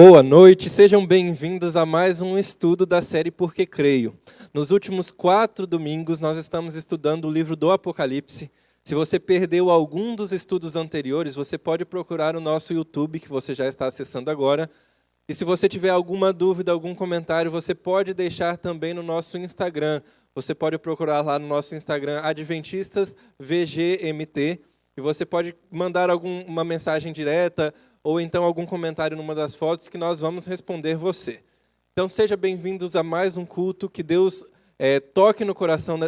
Boa noite, sejam bem-vindos a mais um estudo da série Porque Creio. Nos últimos 4 domingos, nós estamos estudando o livro do Apocalipse. Se você perdeu algum dos estudos anteriores, você pode procurar o nosso YouTube, que você já está acessando agora. E se você tiver alguma dúvida, algum comentário, você pode deixar também no nosso Instagram. Você pode procurar lá no nosso Instagram, Adventistas VGMT, e você pode mandar uma mensagem direta, ou então algum comentário numa das fotos que nós vamos responder você. Então, sejam bem-vindos a mais um culto, que Deus toque no coração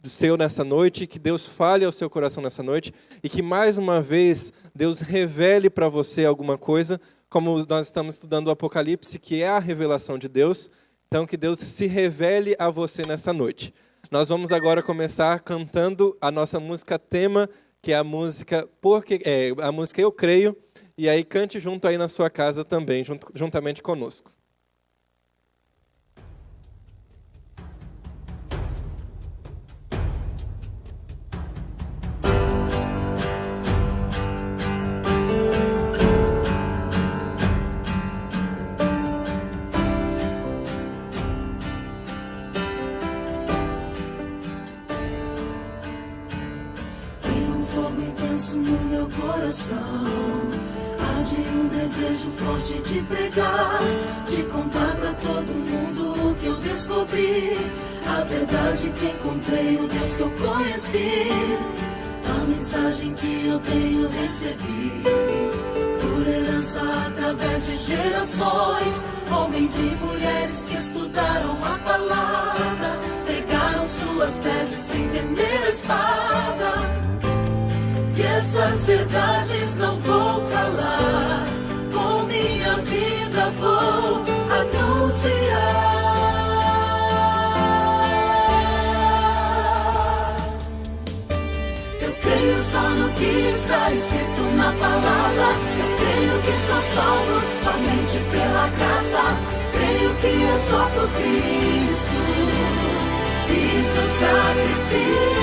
seu nessa noite, que Deus fale ao seu coração nessa noite, e que mais uma vez Deus revele para você alguma coisa, como nós estamos estudando o Apocalipse, que é a revelação de Deus, então que Deus se revele a você nessa noite. Nós vamos agora começar cantando a nossa música tema, que é a música Eu Creio. E aí cante junto aí na sua casa também, juntamente conosco. Tem um fogo intenso no meu coração. Arde um desejo forte de pregar, de contar pra todo mundo o que eu descobri, a verdade que encontrei, o Deus que eu conheci, a mensagem que eu tenho recebido, por herança através de gerações, homens e mulheres que estudaram a palavra, pregaram suas teses sem temer a espada. E essas verdades não vou calar, com minha vida vou anunciar. Eu creio só no que está escrito na palavra, eu creio que sou salvo somente pela graça, creio que é só por Cristo e seu sacrifício.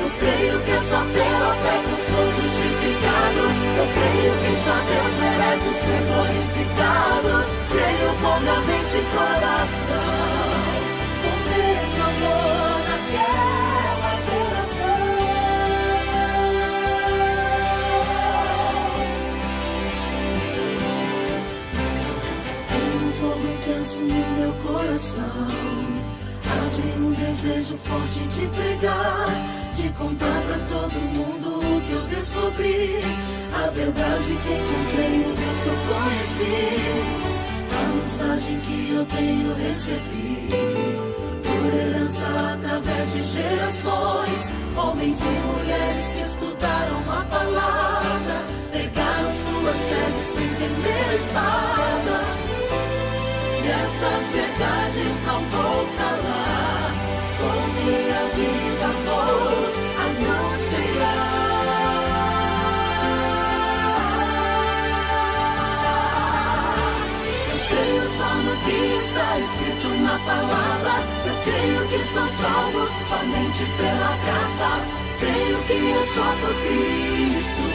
Eu creio que é só pela fé que eu sou justificado. Eu creio que só Deus merece ser glorificado. Creio com minha mente e coração, com mesmo amor naquela geração. Tem um fogo intenso no meu coração. Arde um desejo forte de pregar, de contar pra todo mundo o que eu descobri, a verdade que encontrei, o Deus que eu conheci, a mensagem que eu tenho recebido, por herança através de gerações, homens e mulheres que estudaram a palavra, pregaram suas teses sem temer a espada. E essas verdades não vou calar, com minha vida vou anunciar. Eu creio só no que está escrito na palavra, eu creio que sou salvo somente pela graça, creio que é só por Cristo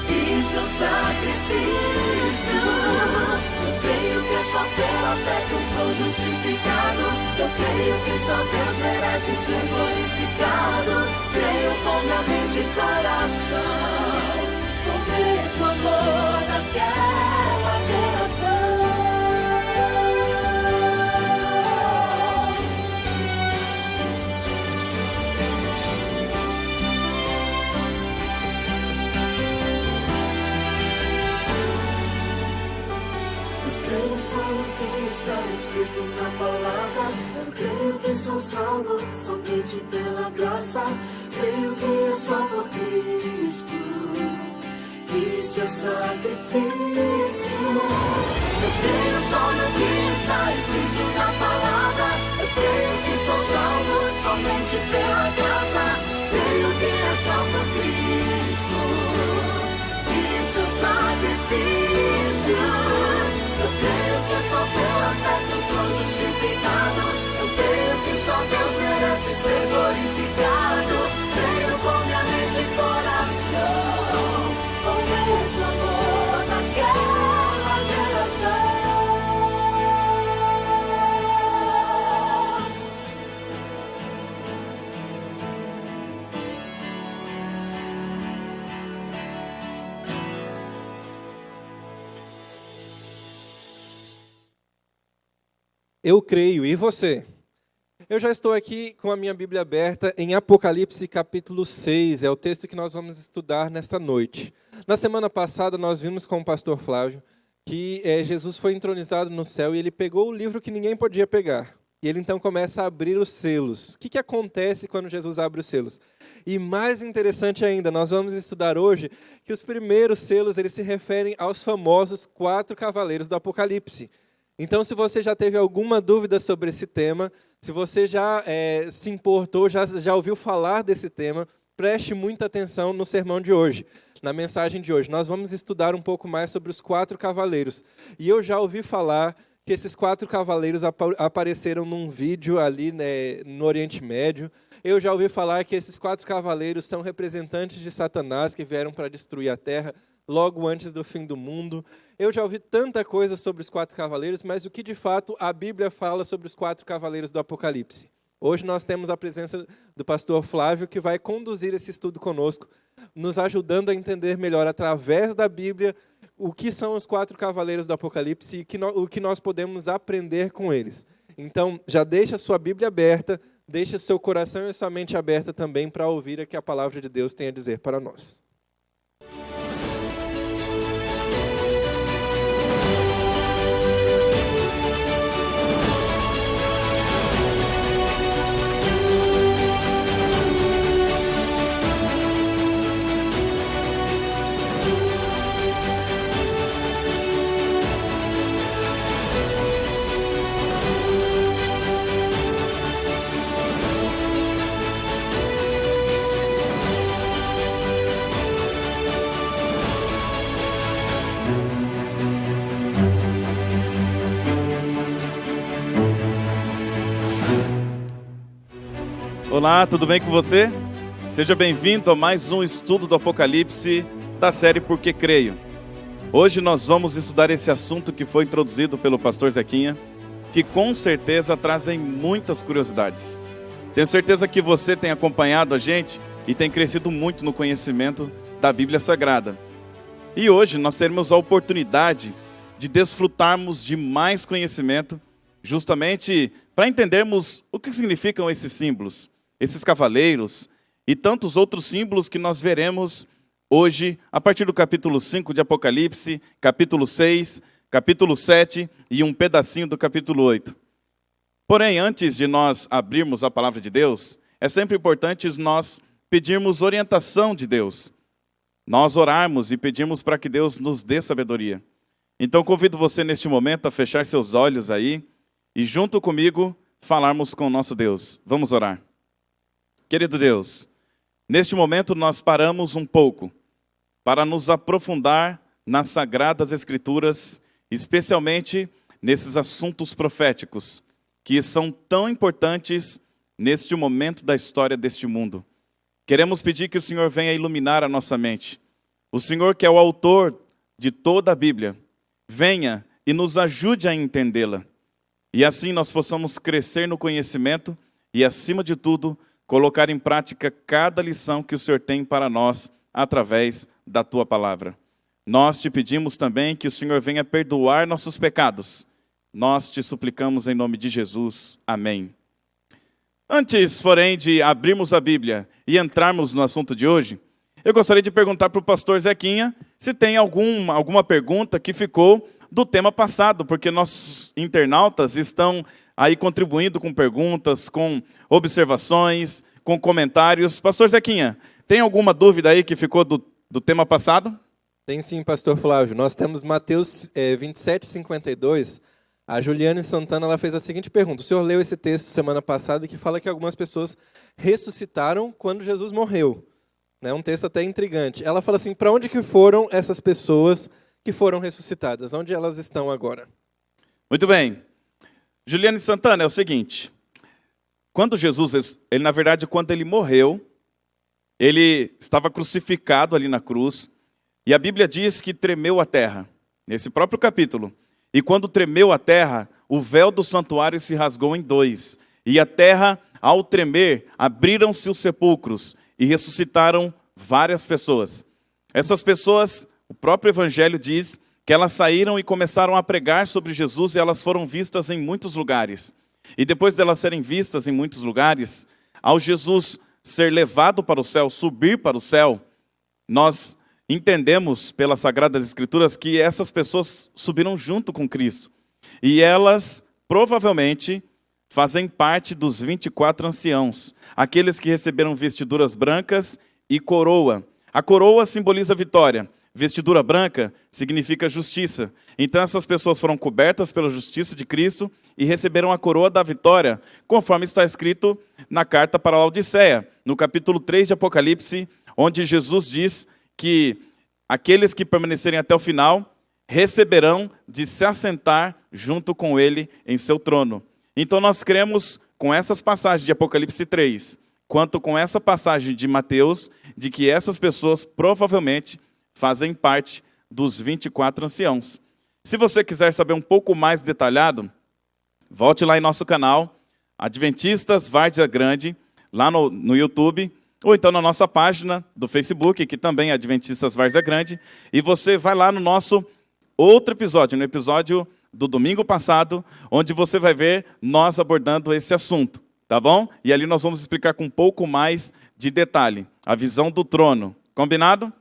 e seu sacrifício. Eu creio que é só pela fé que eu sou justificado. Eu creio que só Deus merece ser glorificado. Creio com minha mente e coração, com o mesmo amor daquela geração. Só no que está escrito na palavra, eu creio que sou salvo somente pela graça, creio que é só por Cristo e seu sacrifício. Eu creio só no que está escrito na palavra, eu creio que sou salvo somente pela graça, creio que é só por Cristo e seu sacrifício. Eu creio que só pela fé que eu sou justificado. Eu creio que só Deus merece ser glorificado. Creio com minha mente e coração, com o mesmo amor daquela Eu creio, e você? Eu já estou aqui com a minha Bíblia aberta em Apocalipse capítulo 6, é o texto que nós vamos estudar nesta noite. Na semana passada nós vimos com o pastor Flávio que Jesus foi entronizado no céu e ele pegou o livro que ninguém podia pegar. E ele então começa a abrir os selos. O que acontece quando Jesus abre os selos? E mais interessante ainda, nós vamos estudar hoje que os primeiros selos eles se referem aos famosos 4 cavaleiros do Apocalipse. Então, se você já teve alguma dúvida sobre esse tema, se você já se importou, já ouviu falar desse tema, preste muita atenção no sermão de hoje, na mensagem de hoje. Nós vamos estudar um pouco mais sobre os 4 cavaleiros. E eu já ouvi falar que esses 4 cavaleiros apareceram num vídeo ali no Oriente Médio. Eu já ouvi falar que esses 4 cavaleiros são representantes de Satanás que vieram para destruir a terra logo antes do fim do mundo. Eu já ouvi tanta coisa sobre os 4 cavaleiros, mas o que de fato a Bíblia fala sobre os 4 cavaleiros do Apocalipse? Hoje nós temos a presença do pastor Flávio, que vai conduzir esse estudo conosco, nos ajudando a entender melhor, através da Bíblia, o que são os 4 cavaleiros do Apocalipse e o que nós podemos aprender com eles. Então, já deixa a sua Bíblia aberta, deixa seu coração e sua mente aberta também para ouvir o que a palavra de Deus tem a dizer para nós. Olá, tudo bem com você? Seja bem-vindo a mais um estudo do Apocalipse da série Porque Creio. Hoje nós vamos estudar esse assunto que foi introduzido pelo pastor Zequinha, que com certeza trazem muitas curiosidades. Tenho certeza que você tem acompanhado a gente e tem crescido muito no conhecimento da Bíblia Sagrada. E hoje nós teremos a oportunidade de desfrutarmos de mais conhecimento, justamente para entendermos o que significam esses símbolos, esses cavaleiros e tantos outros símbolos que nós veremos hoje, a partir do capítulo 5 de Apocalipse, capítulo 6, capítulo 7 e um pedacinho do capítulo 8. Porém, antes de nós abrirmos a palavra de Deus, é sempre importante nós pedirmos orientação de Deus. Nós orarmos e pedirmos para que Deus nos dê sabedoria. Então, convido você neste momento a fechar seus olhos aí e junto comigo falarmos com o nosso Deus. Vamos orar. Querido Deus, neste momento nós paramos um pouco para nos aprofundar nas Sagradas Escrituras, especialmente nesses assuntos proféticos, que são tão importantes neste momento da história deste mundo. Queremos pedir que o Senhor venha iluminar a nossa mente. O Senhor, que é o autor de toda a Bíblia, venha e nos ajude a entendê-la. E assim nós possamos crescer no conhecimento e, acima de tudo, colocar em prática cada lição que o Senhor tem para nós através da Tua palavra. Nós te pedimos também que o Senhor venha perdoar nossos pecados. Nós te suplicamos em nome de Jesus. Amém. Antes, porém, de abrirmos a Bíblia e entrarmos no assunto de hoje, eu gostaria de perguntar para o pastor Zequinha se tem alguma pergunta que ficou do tema passado, porque nossos internautas estão aí contribuindo com perguntas, com observações, com comentários. Pastor Zequinha, tem alguma dúvida aí que ficou do tema passado? Tem sim, pastor Flávio. Nós temos Mateus 27:52. A Juliane Santana ela fez a seguinte pergunta. O senhor leu esse texto semana passada que fala que algumas pessoas ressuscitaram quando Jesus morreu. Um texto até intrigante. Ela fala assim, para onde que foram essas pessoas que foram ressuscitadas? Onde elas estão agora? Muito bem. Juliane Santana, é o seguinte. Quando Jesus, na verdade, quando ele morreu, ele estava crucificado ali na cruz. E a Bíblia diz que tremeu a terra. Nesse próprio capítulo. E quando tremeu a terra, o véu do santuário se rasgou em 2. E a terra, ao tremer, abriram-se os sepulcros e ressuscitaram várias pessoas. Essas pessoas, o próprio Evangelho diz que elas saíram e começaram a pregar sobre Jesus e elas foram vistas em muitos lugares. E depois delas serem vistas em muitos lugares, ao Jesus ser levado para o céu, subir para o céu, nós entendemos pelas Sagradas Escrituras que essas pessoas subiram junto com Cristo. E elas provavelmente fazem parte dos 24 anciãos, aqueles que receberam vestiduras brancas e coroa. A coroa simboliza vitória. Vestidura branca significa justiça. Então essas pessoas foram cobertas pela justiça de Cristo e receberam a coroa da vitória, conforme está escrito na carta para a Laodiceia, no capítulo 3 de Apocalipse, onde Jesus diz que aqueles que permanecerem até o final receberão de se assentar junto com ele em seu trono. Então nós cremos com essas passagens de Apocalipse 3, quanto com essa passagem de Mateus, de que essas pessoas provavelmente fazem parte dos 24 anciãos. Se você quiser saber um pouco mais detalhado, volte lá em nosso canal, Adventistas Várzea Grande, lá no YouTube, ou então na nossa página do Facebook, que também é Adventistas Várzea Grande, e você vai lá no nosso outro episódio, no episódio do domingo passado, onde você vai ver nós abordando esse assunto, tá bom? E ali nós vamos explicar com um pouco mais de detalhe, a visão do trono. Combinado?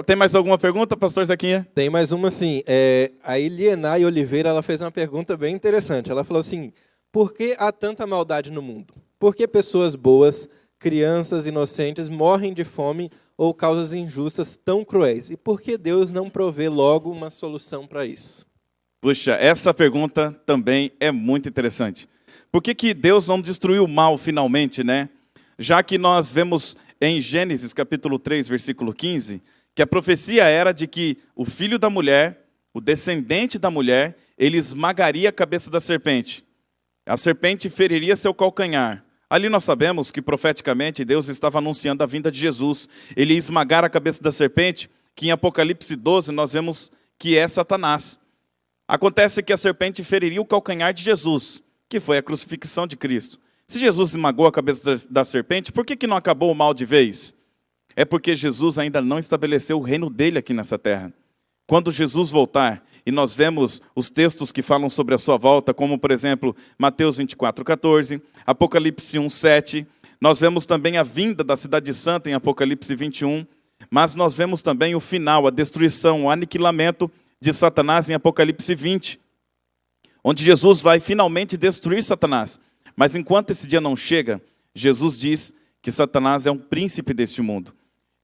Tem mais alguma pergunta, pastor Zequinha? Tem mais uma, sim. A Elienay Oliveira, ela fez uma pergunta bem interessante. Ela falou assim, por que há tanta maldade no mundo? Por que pessoas boas, crianças inocentes, morrem de fome ou causas injustas tão cruéis? E por que Deus não provê logo uma solução para isso? Puxa, essa pergunta também é muito interessante. Por que Deus não destruiu o mal finalmente, né? Já que nós vemos em Gênesis capítulo 3, versículo 15, que a profecia era de que o filho da mulher, o descendente da mulher, ele esmagaria a cabeça da serpente. A serpente feriria seu calcanhar. Ali nós sabemos que profeticamente Deus estava anunciando a vinda de Jesus. Ele ia esmagar a cabeça da serpente, que em Apocalipse 12 nós vemos que é Satanás. Acontece que a serpente feriria o calcanhar de Jesus, que foi a crucifixão de Cristo. Se Jesus esmagou a cabeça da serpente, por que não acabou o mal de vez? É porque Jesus ainda não estabeleceu o reino dele aqui nessa terra. Quando Jesus voltar, e nós vemos os textos que falam sobre a sua volta, como, por exemplo, Mateus 24:14, Apocalipse 1:7, nós vemos também a vinda da cidade santa em Apocalipse 21, mas nós vemos também o final, a destruição, o aniquilamento de Satanás em Apocalipse 20, onde Jesus vai finalmente destruir Satanás. Mas enquanto esse dia não chega, Jesus diz que Satanás é um príncipe deste mundo.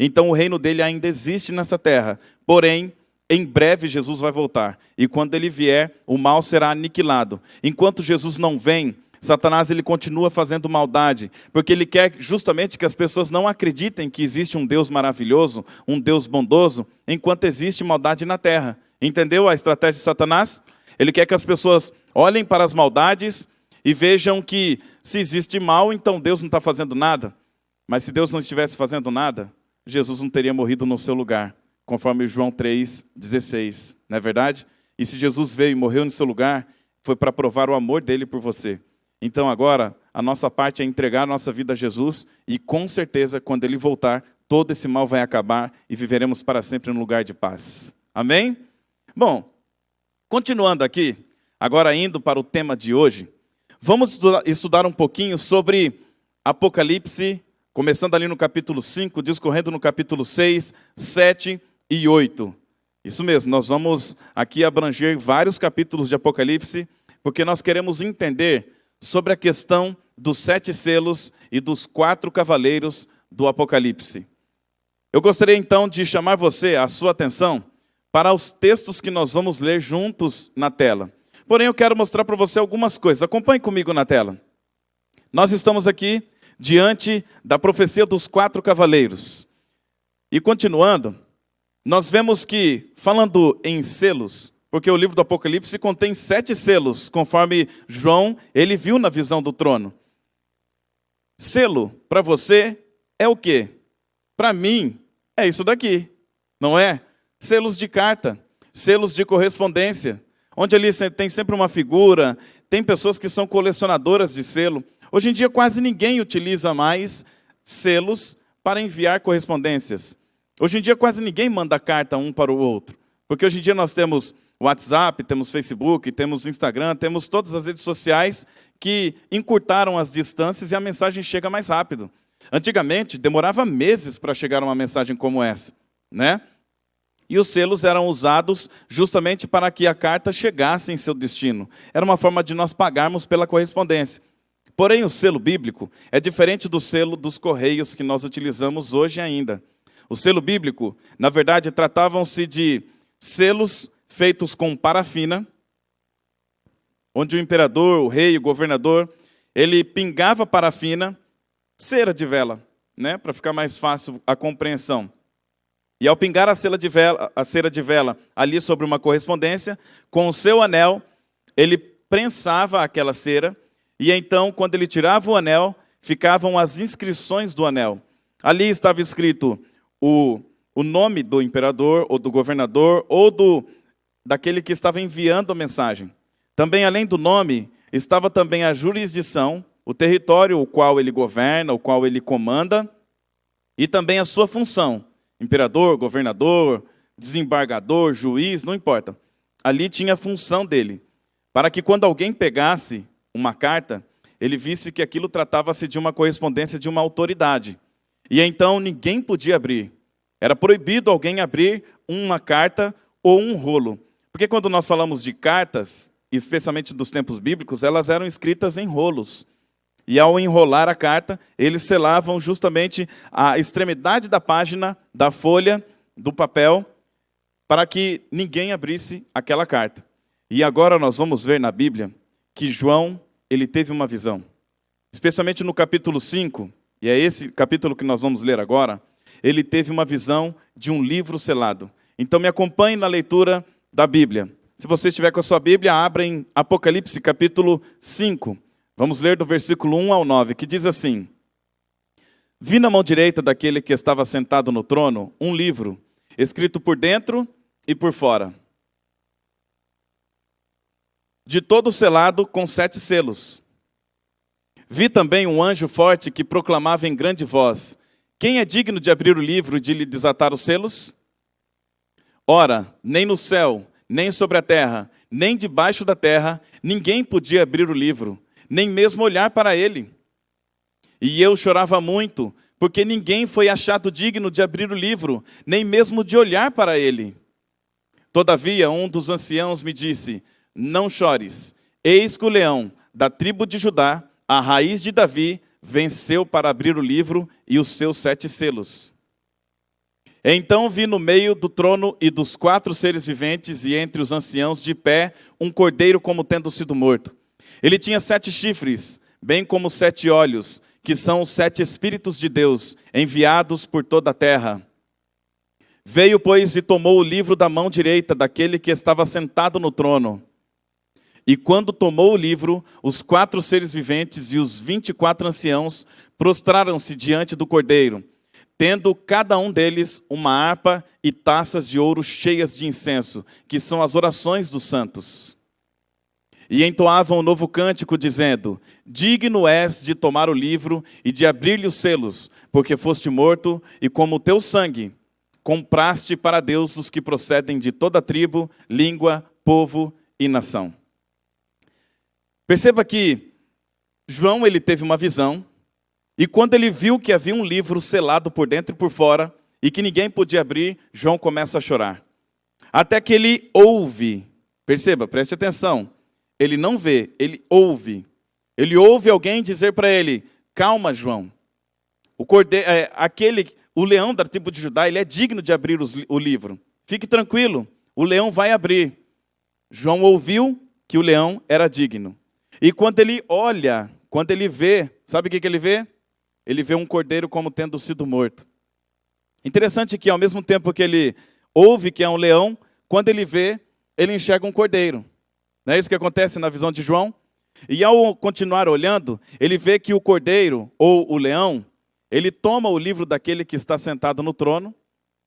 Então o reino dele ainda existe nessa terra, porém, em breve Jesus vai voltar. E quando ele vier, o mal será aniquilado. Enquanto Jesus não vem, Satanás ele continua fazendo maldade, porque ele quer justamente que as pessoas não acreditem que existe um Deus maravilhoso, um Deus bondoso, enquanto existe maldade na terra. Entendeu a estratégia de Satanás? Ele quer que as pessoas olhem para as maldades e vejam que se existe mal, então Deus não está fazendo nada. Mas se Deus não estivesse fazendo nada, Jesus não teria morrido no seu lugar, conforme João 3,16, não é verdade? E se Jesus veio e morreu no seu lugar, foi para provar o amor dele por você. Então agora, a nossa parte é entregar a nossa vida a Jesus e com certeza, quando ele voltar, todo esse mal vai acabar e viveremos para sempre num lugar de paz. Amém? Bom, continuando aqui, agora indo para o tema de hoje, vamos estudar um pouquinho sobre Apocalipse, começando ali no capítulo 5, discorrendo no capítulo 6, 7 e 8. Isso mesmo, nós vamos aqui abranger vários capítulos de Apocalipse, porque nós queremos entender sobre a questão dos 7 selos e dos 4 cavaleiros do Apocalipse. Eu gostaria então de chamar a sua atenção, para os textos que nós vamos ler juntos na tela. Porém, eu quero mostrar para você algumas coisas. Acompanhe comigo na tela. Nós estamos aqui diante da profecia dos 4 cavaleiros. E continuando, nós vemos que, falando em selos, porque o livro do Apocalipse contém 7 selos, conforme João, ele viu na visão do trono. Selo, para você, é o quê? Para mim, é isso daqui, não é? Selos de carta, selos de correspondência, onde ali tem sempre uma figura, tem pessoas que são colecionadoras de selo. Hoje em dia quase ninguém utiliza mais selos para enviar correspondências. Hoje em dia quase ninguém manda carta um para o outro, porque hoje em dia nós temos WhatsApp, temos Facebook, temos Instagram, temos todas as redes sociais que encurtaram as distâncias e a mensagem chega mais rápido. Antigamente, demorava meses para chegar uma mensagem como essa, né? E os selos eram usados justamente para que a carta chegasse em seu destino. Era uma forma de nós pagarmos pela correspondência. Porém, o selo bíblico é diferente do selo dos correios que nós utilizamos hoje ainda. O selo bíblico, na verdade, tratavam-se de selos feitos com parafina, onde o imperador, o rei, o governador, ele pingava parafina, cera de vela, né, para ficar mais fácil a compreensão. E ao pingar a cera de vela ali sobre uma correspondência, com o seu anel, ele prensava aquela cera, e então, quando ele tirava o anel, ficavam as inscrições do anel. Ali estava escrito o nome do imperador, ou do governador, ou daquele que estava enviando a mensagem. Também, além do nome, estava também a jurisdição, o território o qual ele governa, o qual ele comanda, e também a sua função. Imperador, governador, desembargador, juiz, não importa. Ali tinha a função dele, para que quando alguém pegasse uma carta, ele visse que aquilo tratava-se de uma correspondência de uma autoridade. E então ninguém podia abrir. Era proibido alguém abrir uma carta ou um rolo. Porque quando nós falamos de cartas, especialmente dos tempos bíblicos, elas eram escritas em rolos. E ao enrolar a carta, eles selavam justamente a extremidade da página, da folha, do papel, para que ninguém abrisse aquela carta. E agora nós vamos ver na Bíblia que João, ele teve uma visão. Especialmente no capítulo 5, e é esse capítulo que nós vamos ler agora, ele teve uma visão de um livro selado. Então me acompanhe na leitura da Bíblia. Se você estiver com a sua Bíblia, abra em Apocalipse capítulo 5. Vamos ler do versículo 1 ao 9, que diz assim: Vi na mão direita daquele que estava sentado no trono um livro, escrito por dentro e por fora, de todo selado com 7 selos. Vi também um anjo forte que proclamava em grande voz: Quem é digno de abrir o livro e de lhe desatar os selos? Ora, nem no céu, nem sobre a terra, nem debaixo da terra, ninguém podia abrir o livro, nem mesmo olhar para ele. E eu chorava muito, porque ninguém foi achado digno de abrir o livro, nem mesmo de olhar para ele. Todavia, um dos anciãos me disse: Não chores, eis que o leão da tribo de Judá, a raiz de Davi, venceu para abrir o livro e os seus 7 selos. Então vi no meio do trono e dos 4 seres viventes e entre os anciãos de pé um cordeiro como tendo sido morto. Ele tinha 7 chifres, bem como 7 olhos, que são os 7 Espíritos de Deus, enviados por toda a terra. Veio, pois, e tomou o livro da mão direita daquele que estava sentado no trono. E quando tomou o livro, os 4 seres viventes e os 24 anciãos prostraram-se diante do cordeiro, tendo cada um deles uma harpa e taças de ouro cheias de incenso, que são as orações dos santos. E entoavam um novo cântico, dizendo: Digno és de tomar o livro e de abrir-lhe os selos, porque foste morto, e como o teu sangue compraste para Deus os que procedem de toda tribo, língua, povo e nação. Perceba que João, ele teve uma visão, e quando ele viu que havia um livro selado por dentro e por fora, e que ninguém podia abrir, João começa a chorar. Até que ele ouve, perceba, preste atenção, ele não vê, ele ouve. Ele ouve alguém dizer para ele: calma, João. O leão da tribo de Judá, ele é digno de abrir o livro. Fique tranquilo, o leão vai abrir. João ouviu que o leão era digno. E quando ele olha, quando ele vê, sabe o que ele vê? Ele vê um cordeiro como tendo sido morto. Interessante que ao mesmo tempo que ele ouve que é um leão, quando ele vê, ele enxerga um cordeiro. Não é isso que acontece na visão de João? E ao continuar olhando, ele vê que o cordeiro, ou o leão, ele toma o livro daquele que está sentado no trono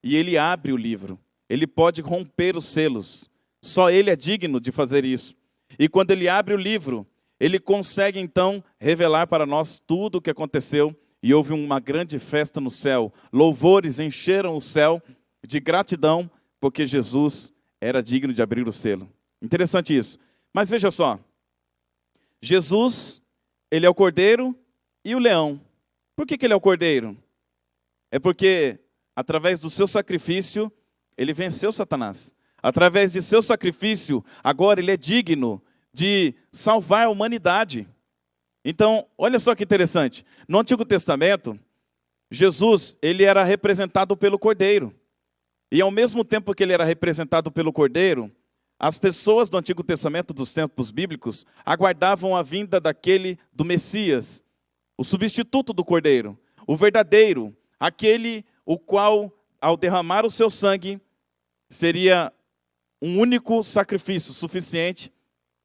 e ele abre o livro. Ele pode romper os selos. Só ele é digno de fazer isso. E quando ele abre o livro, ele consegue então revelar para nós tudo o que aconteceu. E houve uma grande festa no céu. Louvores encheram o céu de gratidão, porque Jesus era digno de abrir o selo. Interessante isso. Mas veja só, Jesus, ele é o cordeiro e o leão. Por que ele é o cordeiro? É porque, através do seu sacrifício, ele venceu Satanás. Através de seu sacrifício, agora ele é digno de salvar a humanidade. Então, olha só que interessante. No Antigo Testamento, Jesus, ele era representado pelo cordeiro. E ao mesmo tempo que ele era representado pelo cordeiro, as pessoas do Antigo Testamento, dos tempos bíblicos, aguardavam a vinda do Messias, o substituto do cordeiro, o verdadeiro, aquele o qual, ao derramar o seu sangue, seria um único sacrifício suficiente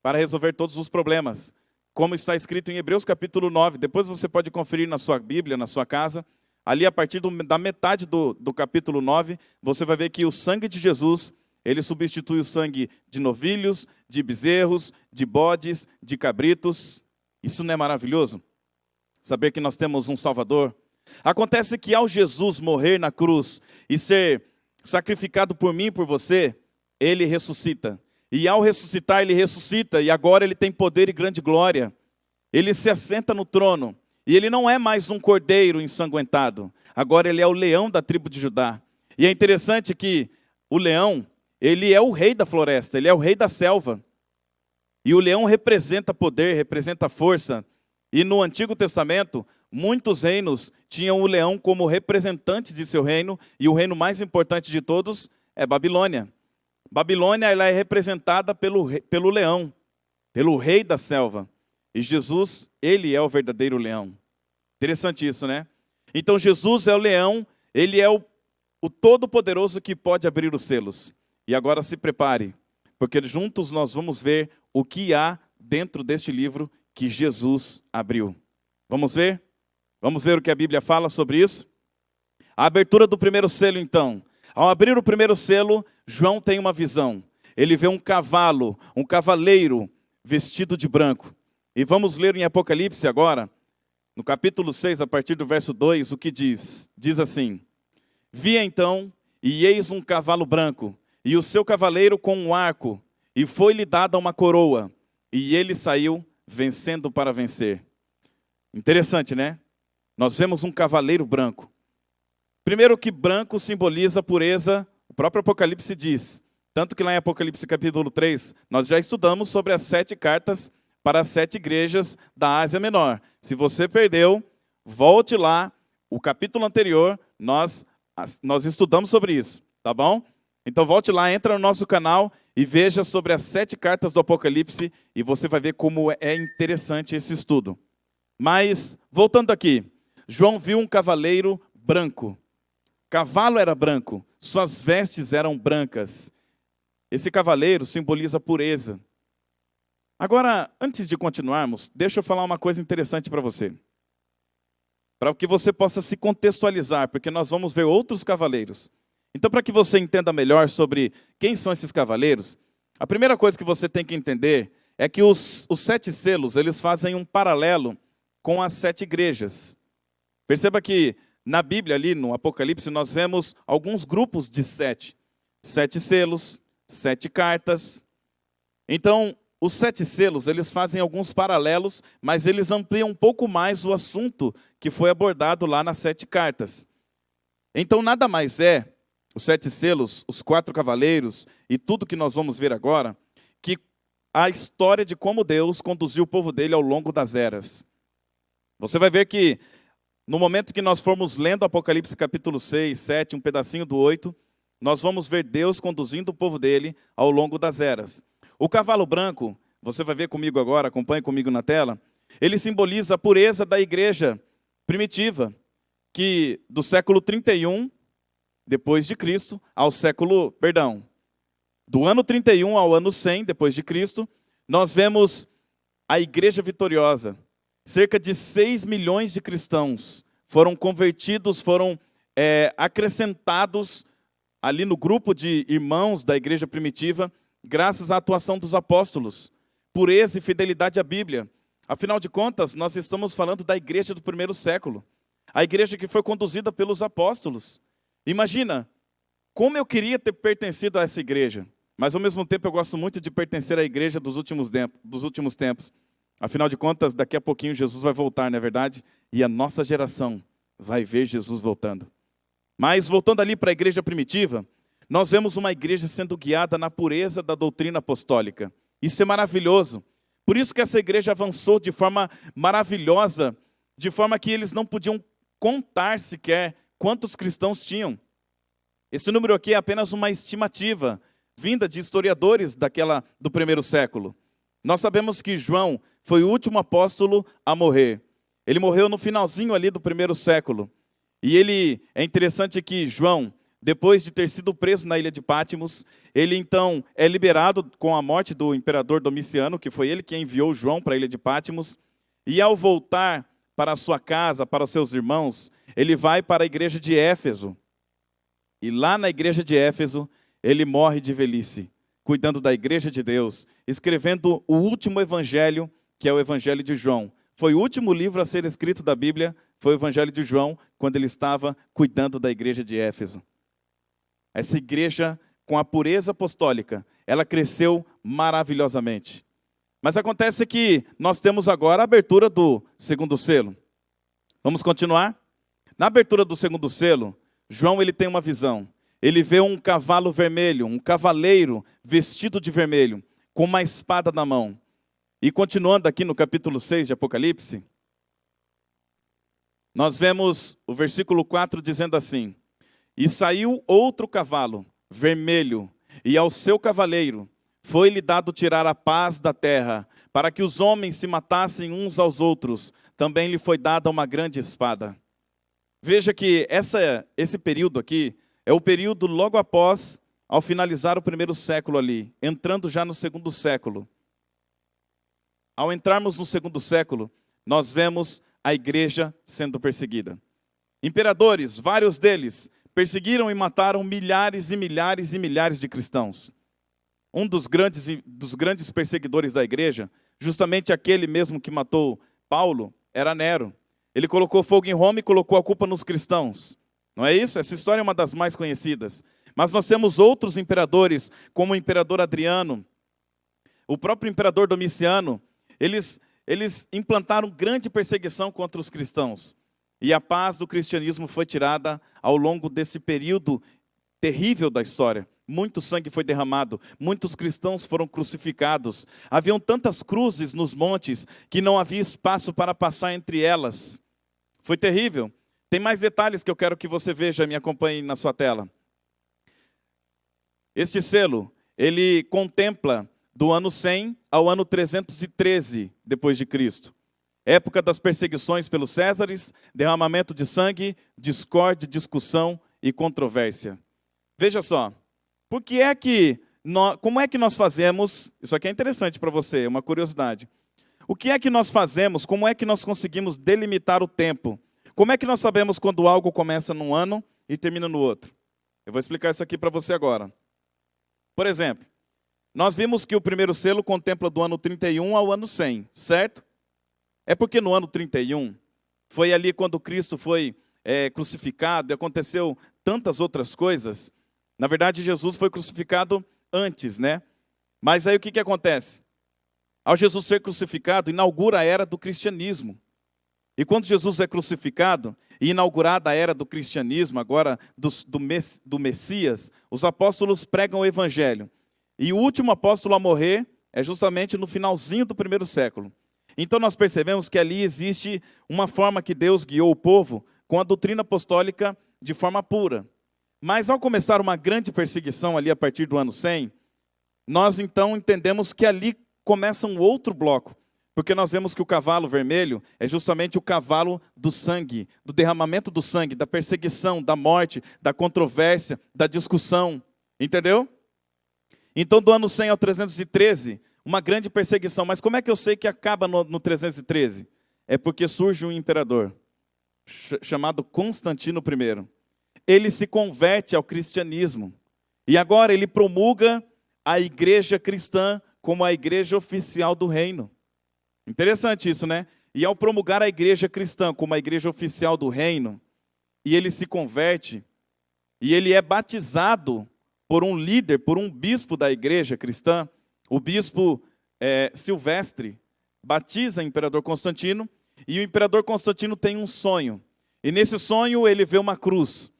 para resolver todos os problemas. Como está escrito em Hebreus capítulo 9, depois você pode conferir na sua Bíblia, na sua casa, ali a partir da metade do capítulo 9, você vai ver que o sangue de Jesus, ele substitui o sangue de novilhos, de bezerros, de bodes, de cabritos. Isso não é maravilhoso? Saber que nós temos um Salvador. Acontece que ao Jesus morrer na cruz e ser sacrificado por mim e por você, ele ressuscita. E ao ressuscitar, ele ressuscita, e agora ele tem poder e grande glória. Ele se assenta no trono, e ele não é mais um cordeiro ensanguentado. Agora ele é o leão da tribo de Judá. E é interessante que o leão, ele é o rei da floresta, ele é o rei da selva. E o leão representa poder, representa força. E no Antigo Testamento, muitos reinos tinham o leão como representante de seu reino, e o reino mais importante de todos é Babilônia. Babilônia, ela é representada pelo leão, pelo rei da selva. E Jesus, ele é o verdadeiro leão. Interessante isso, né? Então Jesus é o leão, ele é o todo-poderoso que pode abrir os selos. E agora se prepare, porque juntos nós vamos ver o que há dentro deste livro que Jesus abriu. Vamos ver? Vamos ver o que a Bíblia fala sobre isso? A abertura do primeiro selo, então. Ao abrir o primeiro selo, João tem uma visão. Ele vê um cavalo, um cavaleiro vestido de branco. E vamos ler em Apocalipse agora, no capítulo 6, a partir do verso 2, o que diz. Diz assim: Vi então, e eis um cavalo branco, e o seu cavaleiro com um arco, e foi-lhe dada uma coroa, e ele saiu vencendo para vencer. Interessante, né? Nós vemos um cavaleiro branco. Primeiro que branco simboliza pureza, o próprio Apocalipse diz. Tanto que lá em Apocalipse capítulo 3, nós já estudamos sobre as 7 cartas para as 7 igrejas da Ásia Menor. Se você perdeu, volte lá, o capítulo anterior, nós estudamos sobre isso, tá bom? Então volte lá, entra no nosso canal e veja sobre as 7 cartas do Apocalipse e você vai ver como é interessante esse estudo. Mas, voltando aqui, João viu um cavaleiro branco. Cavalo era branco, suas vestes eram brancas. Esse cavaleiro simboliza pureza. Agora, antes de continuarmos, deixa eu falar uma coisa interessante para você. Para que você possa se contextualizar, porque nós vamos ver outros cavaleiros. Então, para que você entenda melhor sobre quem são esses cavaleiros, a primeira coisa que você tem que entender é que os 7 selos, eles fazem um paralelo com as 7 igrejas. Perceba que na Bíblia, ali no Apocalipse, nós vemos alguns grupos de 7. 7 selos, 7 cartas. Então, os 7 selos, eles fazem alguns paralelos, mas eles ampliam um pouco mais o assunto que foi abordado lá nas 7 cartas. Então, nada mais é, os 7 selos, os 4 cavaleiros e tudo que nós vamos ver agora, que a história de como Deus conduziu o povo dele ao longo das eras. Você vai ver que no momento que nós formos lendo Apocalipse capítulo 6, 7, um pedacinho do 8, nós vamos ver Deus conduzindo o povo dele ao longo das eras. O cavalo branco, você vai ver comigo agora, acompanhe comigo na tela, ele simboliza a pureza da igreja primitiva, que do século 31, depois de Cristo, do ano 31 ao ano 100, depois de Cristo, nós vemos a igreja vitoriosa. Cerca de 6 milhões de cristãos foram convertidos, foram acrescentados ali no grupo de irmãos da igreja primitiva, graças à atuação dos apóstolos. Pureza e fidelidade à Bíblia. Afinal de contas, nós estamos falando da igreja do primeiro século. A igreja que foi conduzida pelos apóstolos. Imagina, como eu queria ter pertencido a essa igreja. mas ao mesmo tempo eu gosto muito de pertencer à igreja dos últimos tempos. Afinal de contas, daqui a pouquinho Jesus vai voltar, não é verdade? E a nossa geração vai ver Jesus voltando. Mas voltando ali para a igreja primitiva, nós vemos uma igreja sendo guiada na pureza da doutrina apostólica. Isso é maravilhoso. Por isso que essa igreja avançou de forma maravilhosa, de forma que eles não podiam contar sequer quantos cristãos tinham. Esse número aqui é apenas uma estimativa, vinda de historiadores do primeiro século. Nós sabemos que João foi o último apóstolo a morrer. Ele morreu no finalzinho ali do primeiro século. E é interessante que João, depois de ter sido preso na ilha de Patmos, ele então é liberado com a morte do imperador Domiciano, que foi ele que enviou João para a ilha de Patmos. E ao voltar para a sua casa, para os seus irmãos, ele vai para a igreja de Éfeso. E lá na igreja de Éfeso, ele morre de velhice, cuidando da igreja de Deus, escrevendo o último evangelho, que é o evangelho de João. Foi o último livro a ser escrito da Bíblia, foi o evangelho de João, quando ele estava cuidando da igreja de Éfeso. Essa igreja, com a pureza apostólica, ela cresceu maravilhosamente. Mas acontece que nós temos agora a abertura do segundo selo. Vamos continuar? Na abertura do segundo selo, João ele tem uma visão. Ele vê um cavalo vermelho, um cavaleiro vestido de vermelho, com uma espada na mão. E continuando aqui no capítulo 6 de Apocalipse, nós vemos o versículo 4 dizendo assim: E saiu outro cavalo, vermelho, e ao seu cavaleiro foi-lhe dado tirar a paz da terra, para que os homens se matassem uns aos outros. Também lhe foi dada uma grande espada. Veja que esse período aqui é o período logo após, ao finalizar o primeiro século ali, entrando já no segundo século. Ao entrarmos no segundo século, nós vemos a igreja sendo perseguida. Imperadores, vários deles, perseguiram e mataram milhares e milhares e milhares de cristãos. Um dos grandes perseguidores da igreja, justamente aquele mesmo que matou Paulo, era Nero. Ele colocou fogo em Roma e colocou a culpa nos cristãos. Não é isso? Essa história é uma das mais conhecidas. Mas nós temos outros imperadores, como o imperador Adriano, o próprio imperador Domiciano. Eles implantaram grande perseguição contra os cristãos. E a paz do cristianismo foi tirada ao longo desse período terrível da história. Muito sangue foi derramado, muitos cristãos foram crucificados. Haviam tantas cruzes nos montes que não havia espaço para passar entre elas. Foi terrível. Tem mais detalhes que eu quero que você veja e me acompanhe na sua tela. Este selo, ele contempla do ano 100 ao ano 313 depois de Cristo. Época das perseguições pelos Césares, derramamento de sangue, discórdia, discussão e controvérsia. Veja só, como é que nós fazemos, isso aqui é interessante para você, é uma curiosidade. O que é que nós fazemos, como é que nós conseguimos delimitar o tempo? Como é que nós sabemos quando algo começa num ano e termina no outro? Eu vou explicar isso aqui para você agora. Por exemplo, nós vimos que o primeiro selo contempla do ano 31 ao ano 100, certo? É porque no ano 31, foi ali quando Cristo foi crucificado e aconteceu tantas outras coisas. Na verdade, Jesus foi crucificado antes, né? Mas aí o que acontece? Ao Jesus ser crucificado, inaugura a era do cristianismo. E quando Jesus é crucificado e inaugurada a era do cristianismo, agora do Messias, os apóstolos pregam o evangelho. E o último apóstolo a morrer é justamente no finalzinho do primeiro século. Então nós percebemos que ali existe uma forma que Deus guiou o povo com a doutrina apostólica de forma pura. Mas ao começar uma grande perseguição ali a partir do ano 100, nós então entendemos que ali começa um outro bloco. Porque nós vemos que o cavalo vermelho é justamente o cavalo do sangue, do derramamento do sangue, da perseguição, da morte, da controvérsia, da discussão. Entendeu? Então do ano 100 ao 313, uma grande perseguição. Mas como é que eu sei que acaba no 313? É porque surge um imperador, chamado Constantino I. Ele se converte ao cristianismo. E agora ele promulga a igreja cristã como a igreja oficial do reino. Interessante isso, né? E ao promulgar a igreja cristã como a igreja oficial do reino, e ele se converte, e ele é batizado por um líder, por um bispo da igreja cristã, o bispo Silvestre, batiza o imperador Constantino, e o imperador Constantino tem um sonho. E nesse sonho ele vê uma cruz.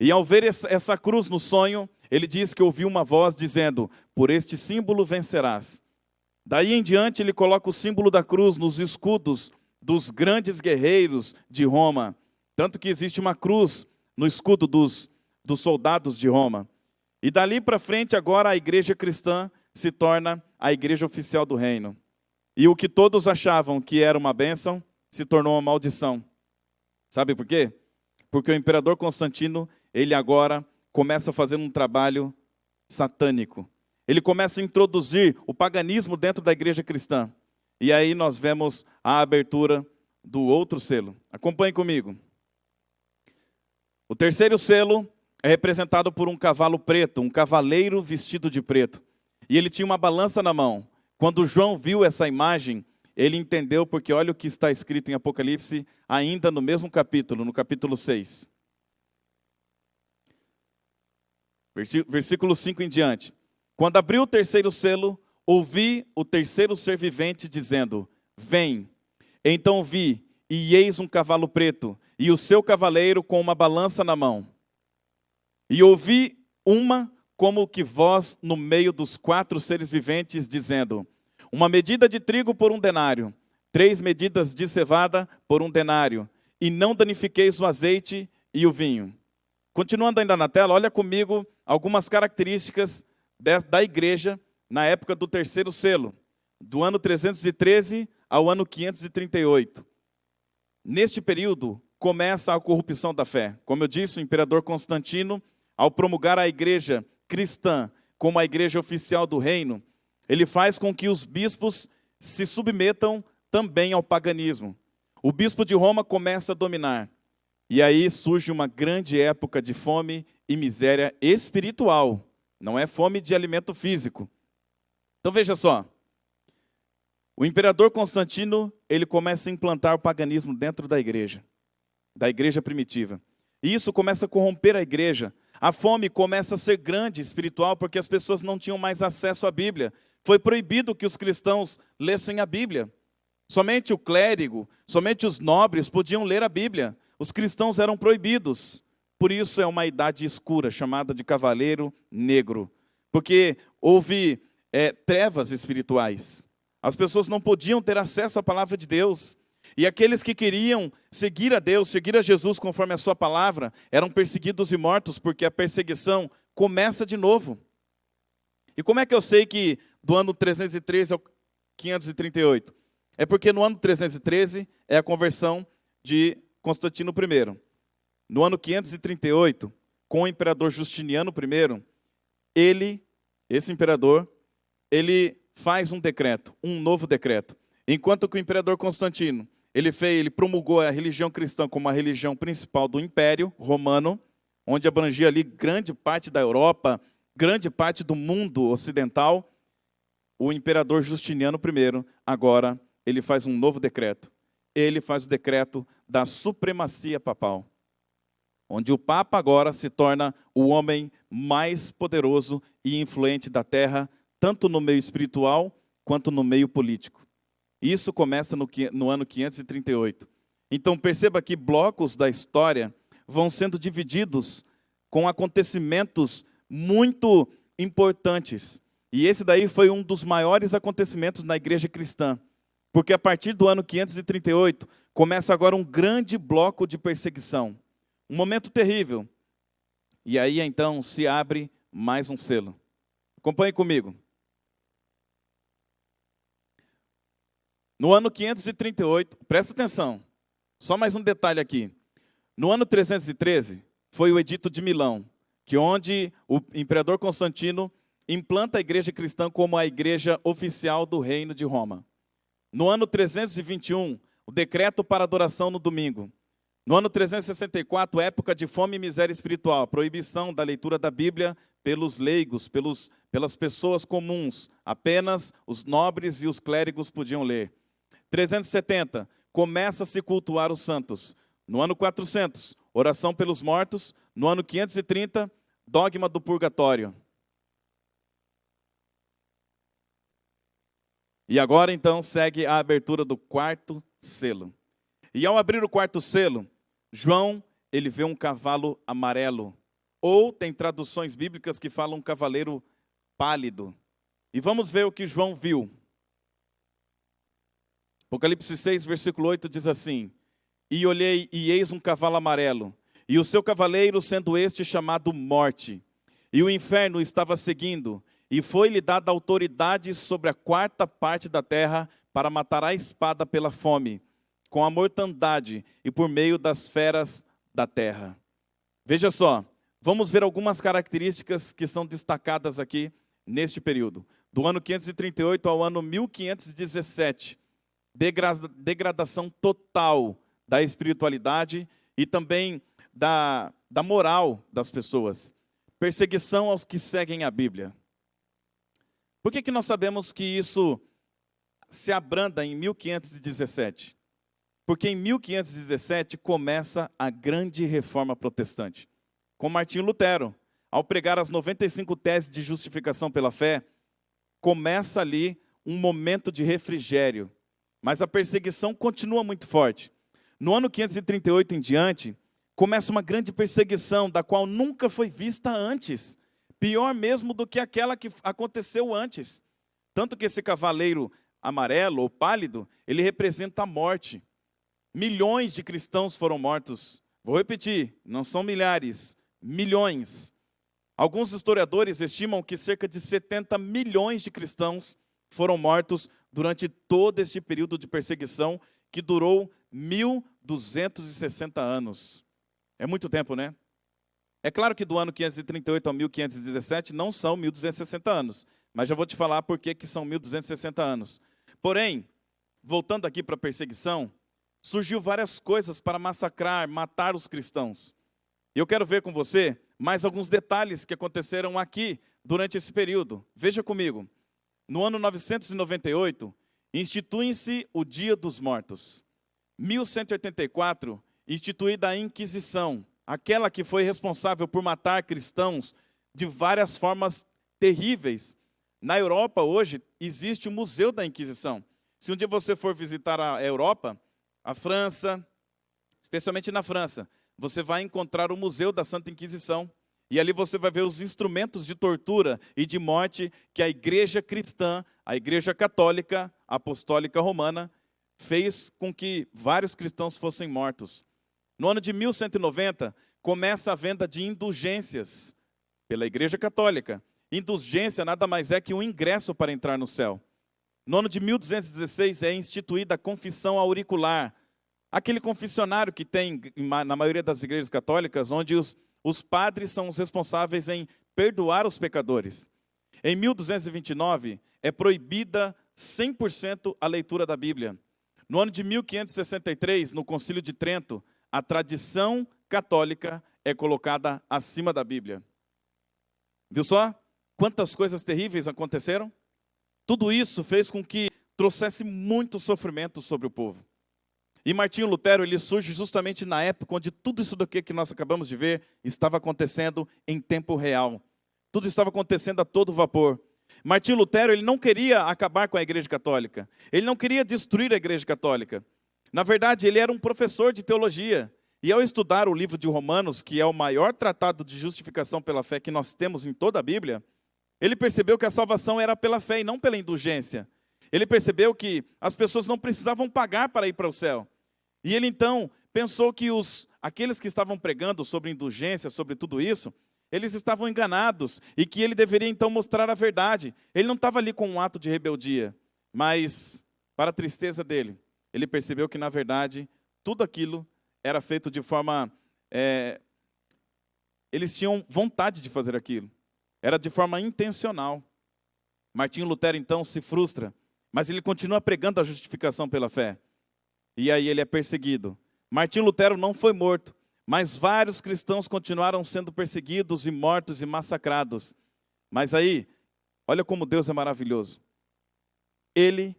E ao ver essa cruz no sonho, ele diz que ouviu uma voz dizendo: por este símbolo vencerás. Daí em diante ele coloca o símbolo da cruz nos escudos dos grandes guerreiros de Roma. Tanto que existe uma cruz no escudo dos soldados de Roma. E dali para frente agora a igreja cristã se torna a igreja oficial do reino. E o que todos achavam que era uma bênção, se tornou uma maldição. Sabe por quê? Porque o imperador Constantino, ele agora começa a fazer um trabalho satânico. Ele começa a introduzir o paganismo dentro da igreja cristã. E aí nós vemos a abertura do outro selo. Acompanhe comigo. O terceiro selo é representado por um cavalo preto, um cavaleiro vestido de preto. E ele tinha uma balança na mão. Quando João viu essa imagem, ele entendeu, porque olha o que está escrito em Apocalipse, ainda no mesmo capítulo, no capítulo 6. Versículo 5 em diante. Quando abriu o terceiro selo, ouvi o terceiro ser vivente dizendo: vem. Então vi, e eis um cavalo preto, e o seu cavaleiro com uma balança na mão. E ouvi uma como que voz no meio dos 4 seres viventes, dizendo: uma medida de trigo por 1 denário, 3 medidas de cevada por 1 denário, e não danifiqueis o azeite e o vinho. Continuando ainda na tela, olha comigo algumas características da igreja na época do terceiro selo, do ano 313 ao ano 538. Neste período, começa a corrupção da fé. Como eu disse, o imperador Constantino, ao promulgar a igreja cristã como a igreja oficial do reino, ele faz com que os bispos se submetam também ao paganismo. O bispo de Roma começa a dominar. E aí surge uma grande época de fome e miséria espiritual. Não é fome de alimento físico. Então veja só. O imperador Constantino, ele começa a implantar o paganismo dentro da igreja primitiva. E isso começa a corromper a igreja. A fome começa a ser grande espiritual porque as pessoas não tinham mais acesso à Bíblia. Foi proibido que os cristãos lessem a Bíblia. Somente o clérigo, somente os nobres podiam ler a Bíblia. Os cristãos eram proibidos. Por isso é uma idade escura, chamada de Cavaleiro Negro. Porque houve trevas espirituais. As pessoas não podiam ter acesso à palavra de Deus. E aqueles que queriam seguir a Deus, seguir a Jesus conforme a sua palavra, eram perseguidos e mortos, porque a perseguição começa de novo. E como é que eu sei que do ano 313 ao 538? É porque no ano 313 é a conversão de Constantino I. No ano 538, com o imperador Justiniano I, esse imperador, ele faz um decreto, um novo decreto. Enquanto que o imperador Constantino, ele promulgou a religião cristã como a religião principal do Império Romano, onde abrangia ali grande parte da Europa, grande parte do mundo ocidental. O imperador Justiniano I, agora, ele faz um novo decreto. Ele faz o decreto da supremacia papal, onde o Papa agora se torna o homem mais poderoso e influente da terra, tanto no meio espiritual quanto no meio político. Isso começa no ano 538. Então perceba que blocos da história vão sendo divididos com acontecimentos muito importantes. E esse daí foi um dos maiores acontecimentos na igreja cristã. Porque a partir do ano 538, começa agora um grande bloco de perseguição. Um momento terrível. E aí então se abre mais um selo. Acompanhe comigo. No ano 538, presta atenção, só mais um detalhe aqui. No ano 313, foi o Edito de Milão, onde o imperador Constantino implanta a igreja cristã como a igreja oficial do reino de Roma. No ano 321, o decreto para adoração no domingo. No ano 364, época de fome e miséria espiritual, proibição da leitura da Bíblia pelos leigos, pelas pessoas comuns. Apenas os nobres e os clérigos podiam ler. 370, começa a se cultuar os santos. No ano 400, oração pelos mortos. No ano 530, dogma do purgatório. E agora então segue a abertura do quarto selo. E ao abrir o quarto selo, João, ele vê um cavalo amarelo. Ou tem traduções bíblicas que falam um cavaleiro pálido. E vamos ver o que João viu. Apocalipse 6, versículo 8 diz assim: E olhei, e eis um cavalo amarelo, e o seu cavaleiro sendo este chamado Morte. E o inferno estava seguindo, e foi-lhe dada autoridade sobre a quarta parte da terra para matar a espada pela fome, com a mortandade e por meio das feras da terra. Veja só, vamos ver algumas características que são destacadas aqui neste período. Do ano 538 ao ano 1517, degradação total da espiritualidade e também da moral das pessoas. Perseguição aos que seguem a Bíblia. Por que nós sabemos que isso se abranda em 1517? Porque em 1517 começa a grande reforma protestante. Com Martinho Lutero, ao pregar as 95 teses de justificação pela fé, começa ali um momento de refrigério. Mas a perseguição continua muito forte. No ano 538 em diante, começa uma grande perseguição, da qual nunca foi vista antes. Pior mesmo do que aquela que aconteceu antes. Tanto que esse cavaleiro amarelo ou pálido, ele representa a morte. Milhões de cristãos foram mortos. Vou repetir, não são milhares, milhões. Alguns historiadores estimam que cerca de 70 milhões de cristãos foram mortos durante todo este período de perseguição, que durou 1260 anos. É muito tempo, né? É claro que do ano 538 ao 1517 não são 1260 anos, mas já vou te falar por que são 1260 anos. Porém, voltando aqui para a perseguição, surgiu várias coisas para massacrar, matar os cristãos. E eu quero ver com você mais alguns detalhes que aconteceram aqui durante esse período. Veja comigo. No ano 998, institui-se o Dia dos Mortos. 1184, instituída a Inquisição, aquela que foi responsável por matar cristãos de várias formas terríveis. Na Europa, hoje, existe o Museu da Inquisição. Se um dia você for visitar a Europa, a França, especialmente na França, você vai encontrar o Museu da Santa Inquisição. E ali você vai ver os instrumentos de tortura e de morte que a igreja cristã, a igreja católica, apostólica romana, fez com que vários cristãos fossem mortos. No ano de 1190, começa a venda de indulgências pela igreja católica. Indulgência nada mais é que um ingresso para entrar no céu. No ano de 1216 é instituída a confissão auricular, aquele confessionário que tem na maioria das igrejas católicas, onde os padres são os responsáveis em perdoar os pecadores. Em 1229 é proibida 100% a leitura da Bíblia. No ano de 1563, no Concílio de Trento, a tradição católica é colocada acima da Bíblia. Viu só? Quantas coisas terríveis aconteceram? Tudo isso fez com que trouxesse muito sofrimento sobre o povo. E Martinho Lutero, ele surge justamente na época onde tudo isso daqui que nós acabamos de ver estava acontecendo em tempo real. Tudo estava acontecendo a todo vapor. Martinho Lutero, ele não queria acabar com a igreja católica. Ele não queria destruir a igreja católica. Na verdade, ele era um professor de teologia. E ao estudar o livro de Romanos, que é o maior tratado de justificação pela fé que nós temos em toda a Bíblia, ele percebeu que a salvação era pela fé e não pela indulgência. Ele percebeu que as pessoas não precisavam pagar para ir para o céu. E ele então pensou que aqueles que estavam pregando sobre indulgência, sobre tudo isso, eles estavam enganados e que ele deveria então mostrar a verdade. Ele não estava ali com um ato de rebeldia, mas, para a tristeza dele, ele percebeu que, na verdade, tudo aquilo era feito de forma... eles tinham vontade de fazer aquilo. Era de forma intencional. Martinho Lutero, então, se frustra, mas ele continua pregando a justificação pela fé. E aí ele é perseguido. Martinho Lutero não foi morto, mas vários cristãos continuaram sendo perseguidos e mortos e massacrados. Mas aí, olha como Deus é maravilhoso. Ele,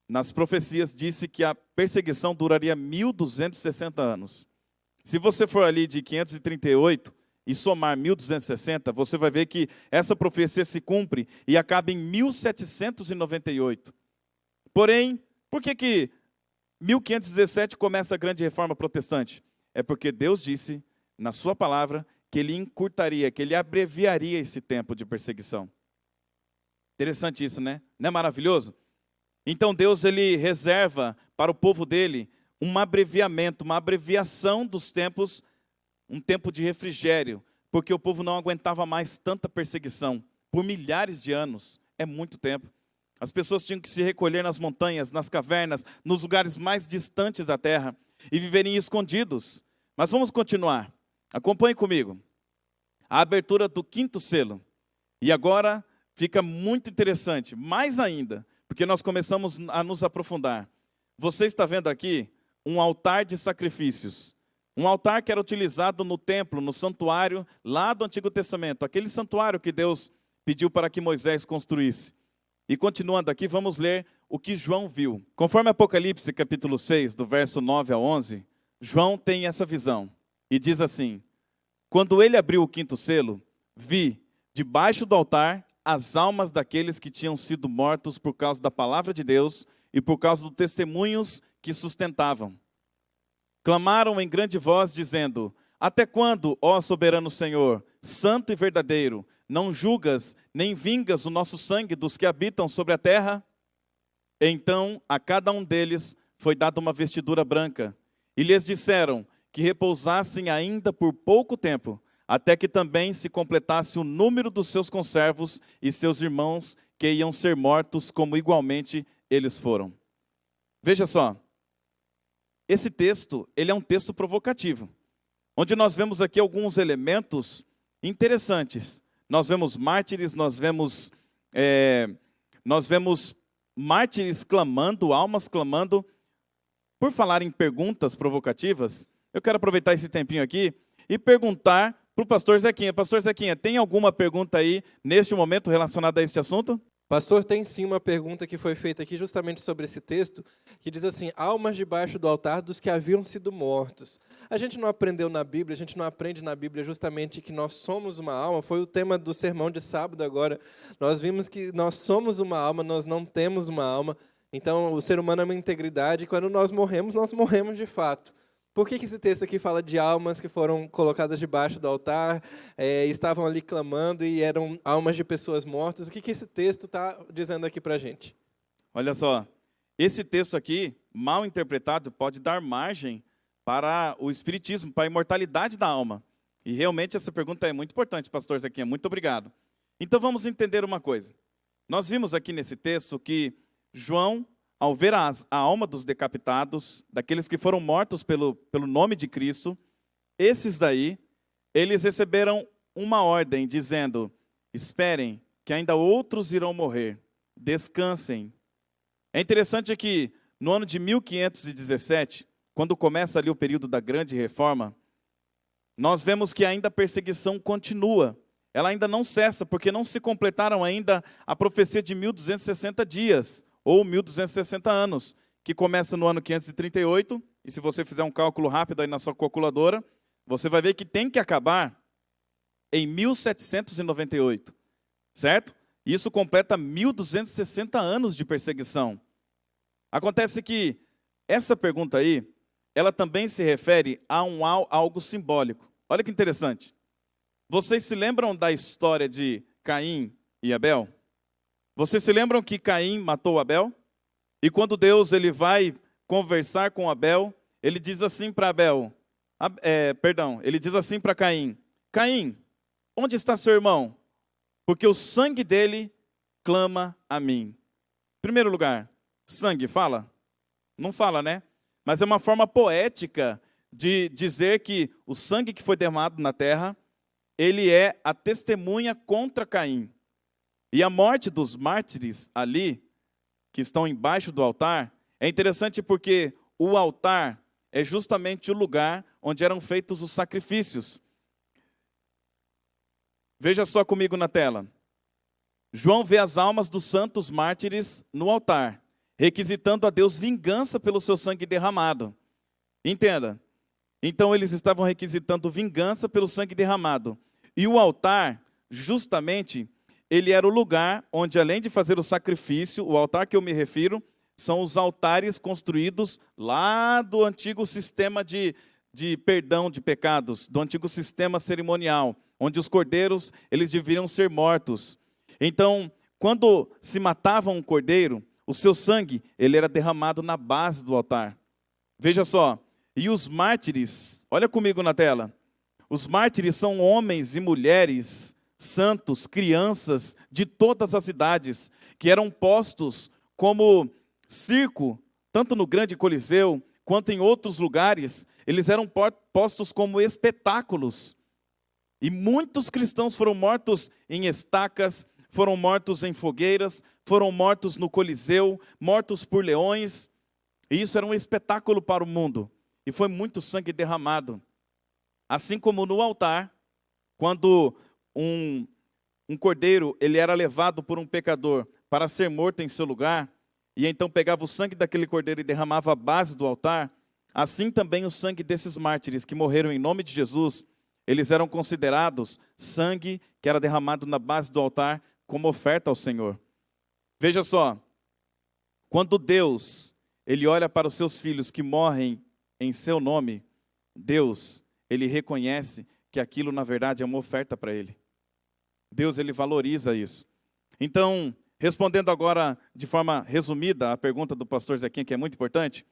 nas profecias, disse que a perseguição duraria 1260 anos. Se você for ali de 538 e somar 1260, você vai ver que essa profecia se cumpre e acaba em 1798. Porém, por que 1517 começa a grande reforma protestante? É porque Deus disse, na sua palavra, que ele encurtaria, que ele abreviaria esse tempo de perseguição. Interessante isso, né? Não é maravilhoso? Então Deus ele reserva para o povo dele um abreviamento, uma abreviação dos tempos, um tempo de refrigério, porque o povo não aguentava mais tanta perseguição por milhares de anos. É muito tempo. As pessoas tinham que se recolher nas montanhas, nas cavernas, nos lugares mais distantes da terra e viverem escondidos. Mas vamos continuar. Acompanhe comigo. A abertura do 5º selo. E agora fica muito interessante, mais ainda, porque nós começamos a nos aprofundar. Você está vendo aqui um altar de sacrifícios. Um altar que era utilizado no templo, no santuário, lá do Antigo Testamento. Aquele santuário que Deus pediu para que Moisés construísse. E continuando aqui, vamos ler o que João viu. Conforme Apocalipse, capítulo 6, do verso 9 a 11, João tem essa visão. E diz assim: quando ele abriu o 5º selo, vi, debaixo do altar, as almas daqueles que tinham sido mortos por causa da palavra de Deus e por causa dos testemunhos que sustentavam. Clamaram em grande voz, dizendo: até quando, ó soberano Senhor, santo e verdadeiro, não julgas nem vingas o nosso sangue dos que habitam sobre a terra? Então a cada um deles foi dada uma vestidura branca, e lhes disseram que repousassem ainda por pouco tempo, até que também se completasse o número dos seus conservos e seus irmãos que iam ser mortos, como igualmente eles foram. Veja só, esse texto, ele é um texto provocativo, onde nós vemos aqui alguns elementos interessantes. Nós vemos mártires, nós vemos mártires clamando, almas clamando. Por falar em perguntas provocativas, eu quero aproveitar esse tempinho aqui e perguntar para o pastor Zequinha. Pastor Zequinha, tem alguma pergunta aí, neste momento, relacionada a este assunto? Pastor, tem sim uma pergunta que foi feita aqui justamente sobre esse texto, que diz assim: almas debaixo do altar dos que haviam sido mortos. A gente não aprendeu na Bíblia, a gente não aprende na Bíblia justamente que nós somos uma alma. Foi o tema do sermão de sábado agora. Nós vimos que nós somos uma alma, nós não temos uma alma. Então, o ser humano é uma integridade, e quando nós morremos de fato. Por que esse texto aqui fala de almas que foram colocadas debaixo do altar, estavam ali clamando e eram almas de pessoas mortas? O que esse texto está dizendo aqui para a gente? Olha só, esse texto aqui, mal interpretado, pode dar margem para o espiritismo, para a imortalidade da alma. E realmente essa pergunta é muito importante, pastor Zequinha, muito obrigado. Então vamos entender uma coisa. Nós vimos aqui nesse texto que João, ao ver a alma dos decapitados, daqueles que foram mortos pelo nome de Cristo, esses daí, eles receberam uma ordem dizendo: esperem, que ainda outros irão morrer, descansem. É interessante que no ano de 1517, quando começa ali o período da Grande Reforma, nós vemos que ainda a perseguição continua. Ela ainda não cessa, porque não se completaram ainda a profecia de 1260 dias, ou 1260 anos, que começa no ano 538, e se você fizer um cálculo rápido aí na sua calculadora, você vai ver que tem que acabar em 1798, certo? Isso completa 1260 anos de perseguição. Acontece que essa pergunta aí, ela também se refere a algo simbólico. Olha que interessante. Vocês se lembram da história de Caim e Abel? Vocês se lembram que Caim matou Abel? E quando Deus ele vai conversar com Abel, ele diz assim para ele diz assim para Caim: Caim, onde está seu irmão? Porque o sangue dele clama a mim. Em primeiro lugar, sangue fala? Não fala, né? Mas é uma forma poética de dizer que o sangue que foi derramado na terra, ele é a testemunha contra Caim. E a morte dos mártires ali, que estão embaixo do altar, é interessante porque o altar é justamente o lugar onde eram feitos os sacrifícios. Veja só comigo na tela. João vê as almas dos santos mártires no altar, requisitando a Deus vingança pelo seu sangue derramado. Entenda. Então eles estavam requisitando vingança pelo sangue derramado. E o altar, justamente, ele era o lugar onde, além de fazer o sacrifício, o altar que eu me refiro, são os altares construídos lá do antigo sistema de perdão de pecados, do antigo sistema cerimonial, onde os cordeiros, eles deveriam ser mortos. Então, quando se matava um cordeiro, o seu sangue, ele era derramado na base do altar. Veja só, e os mártires, olha comigo na tela, os mártires são homens e mulheres santos, crianças de todas as idades, que eram postos como circo, tanto no grande Coliseu, quanto em outros lugares, eles eram postos como espetáculos. E muitos cristãos foram mortos em estacas, foram mortos em fogueiras, foram mortos no Coliseu, mortos por leões. E isso era um espetáculo para o mundo. E foi muito sangue derramado. Assim como no altar, quando um cordeiro ele era levado por um pecador para ser morto em seu lugar, e então pegava o sangue daquele cordeiro e derramava a base do altar, assim também o sangue desses mártires que morreram em nome de Jesus, eles eram considerados sangue que era derramado na base do altar como oferta ao Senhor. Veja só, quando Deus, ele olha para os seus filhos que morrem em seu nome, Deus, ele reconhece que aquilo na verdade é uma oferta para ele. Deus, ele valoriza isso. Então, respondendo agora de forma resumida a pergunta do pastor Zequinha, que é muito importante,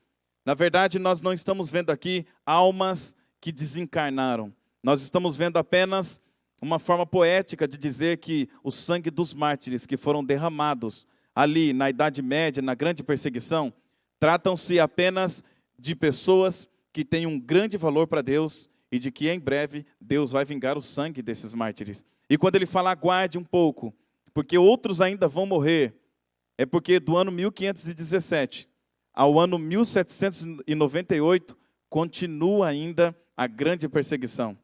na verdade nós não estamos vendo aqui almas que desencarnaram. Nós estamos vendo apenas uma forma poética de dizer que o sangue dos mártires que foram derramados ali na Idade Média, na grande perseguição, tratam-se apenas de pessoas que têm um grande valor para Deus e de que em breve Deus vai vingar o sangue desses mártires. E quando ele fala, aguarde um pouco, porque outros ainda vão morrer, é porque do ano 1517 ao ano 1798 continua ainda a grande perseguição.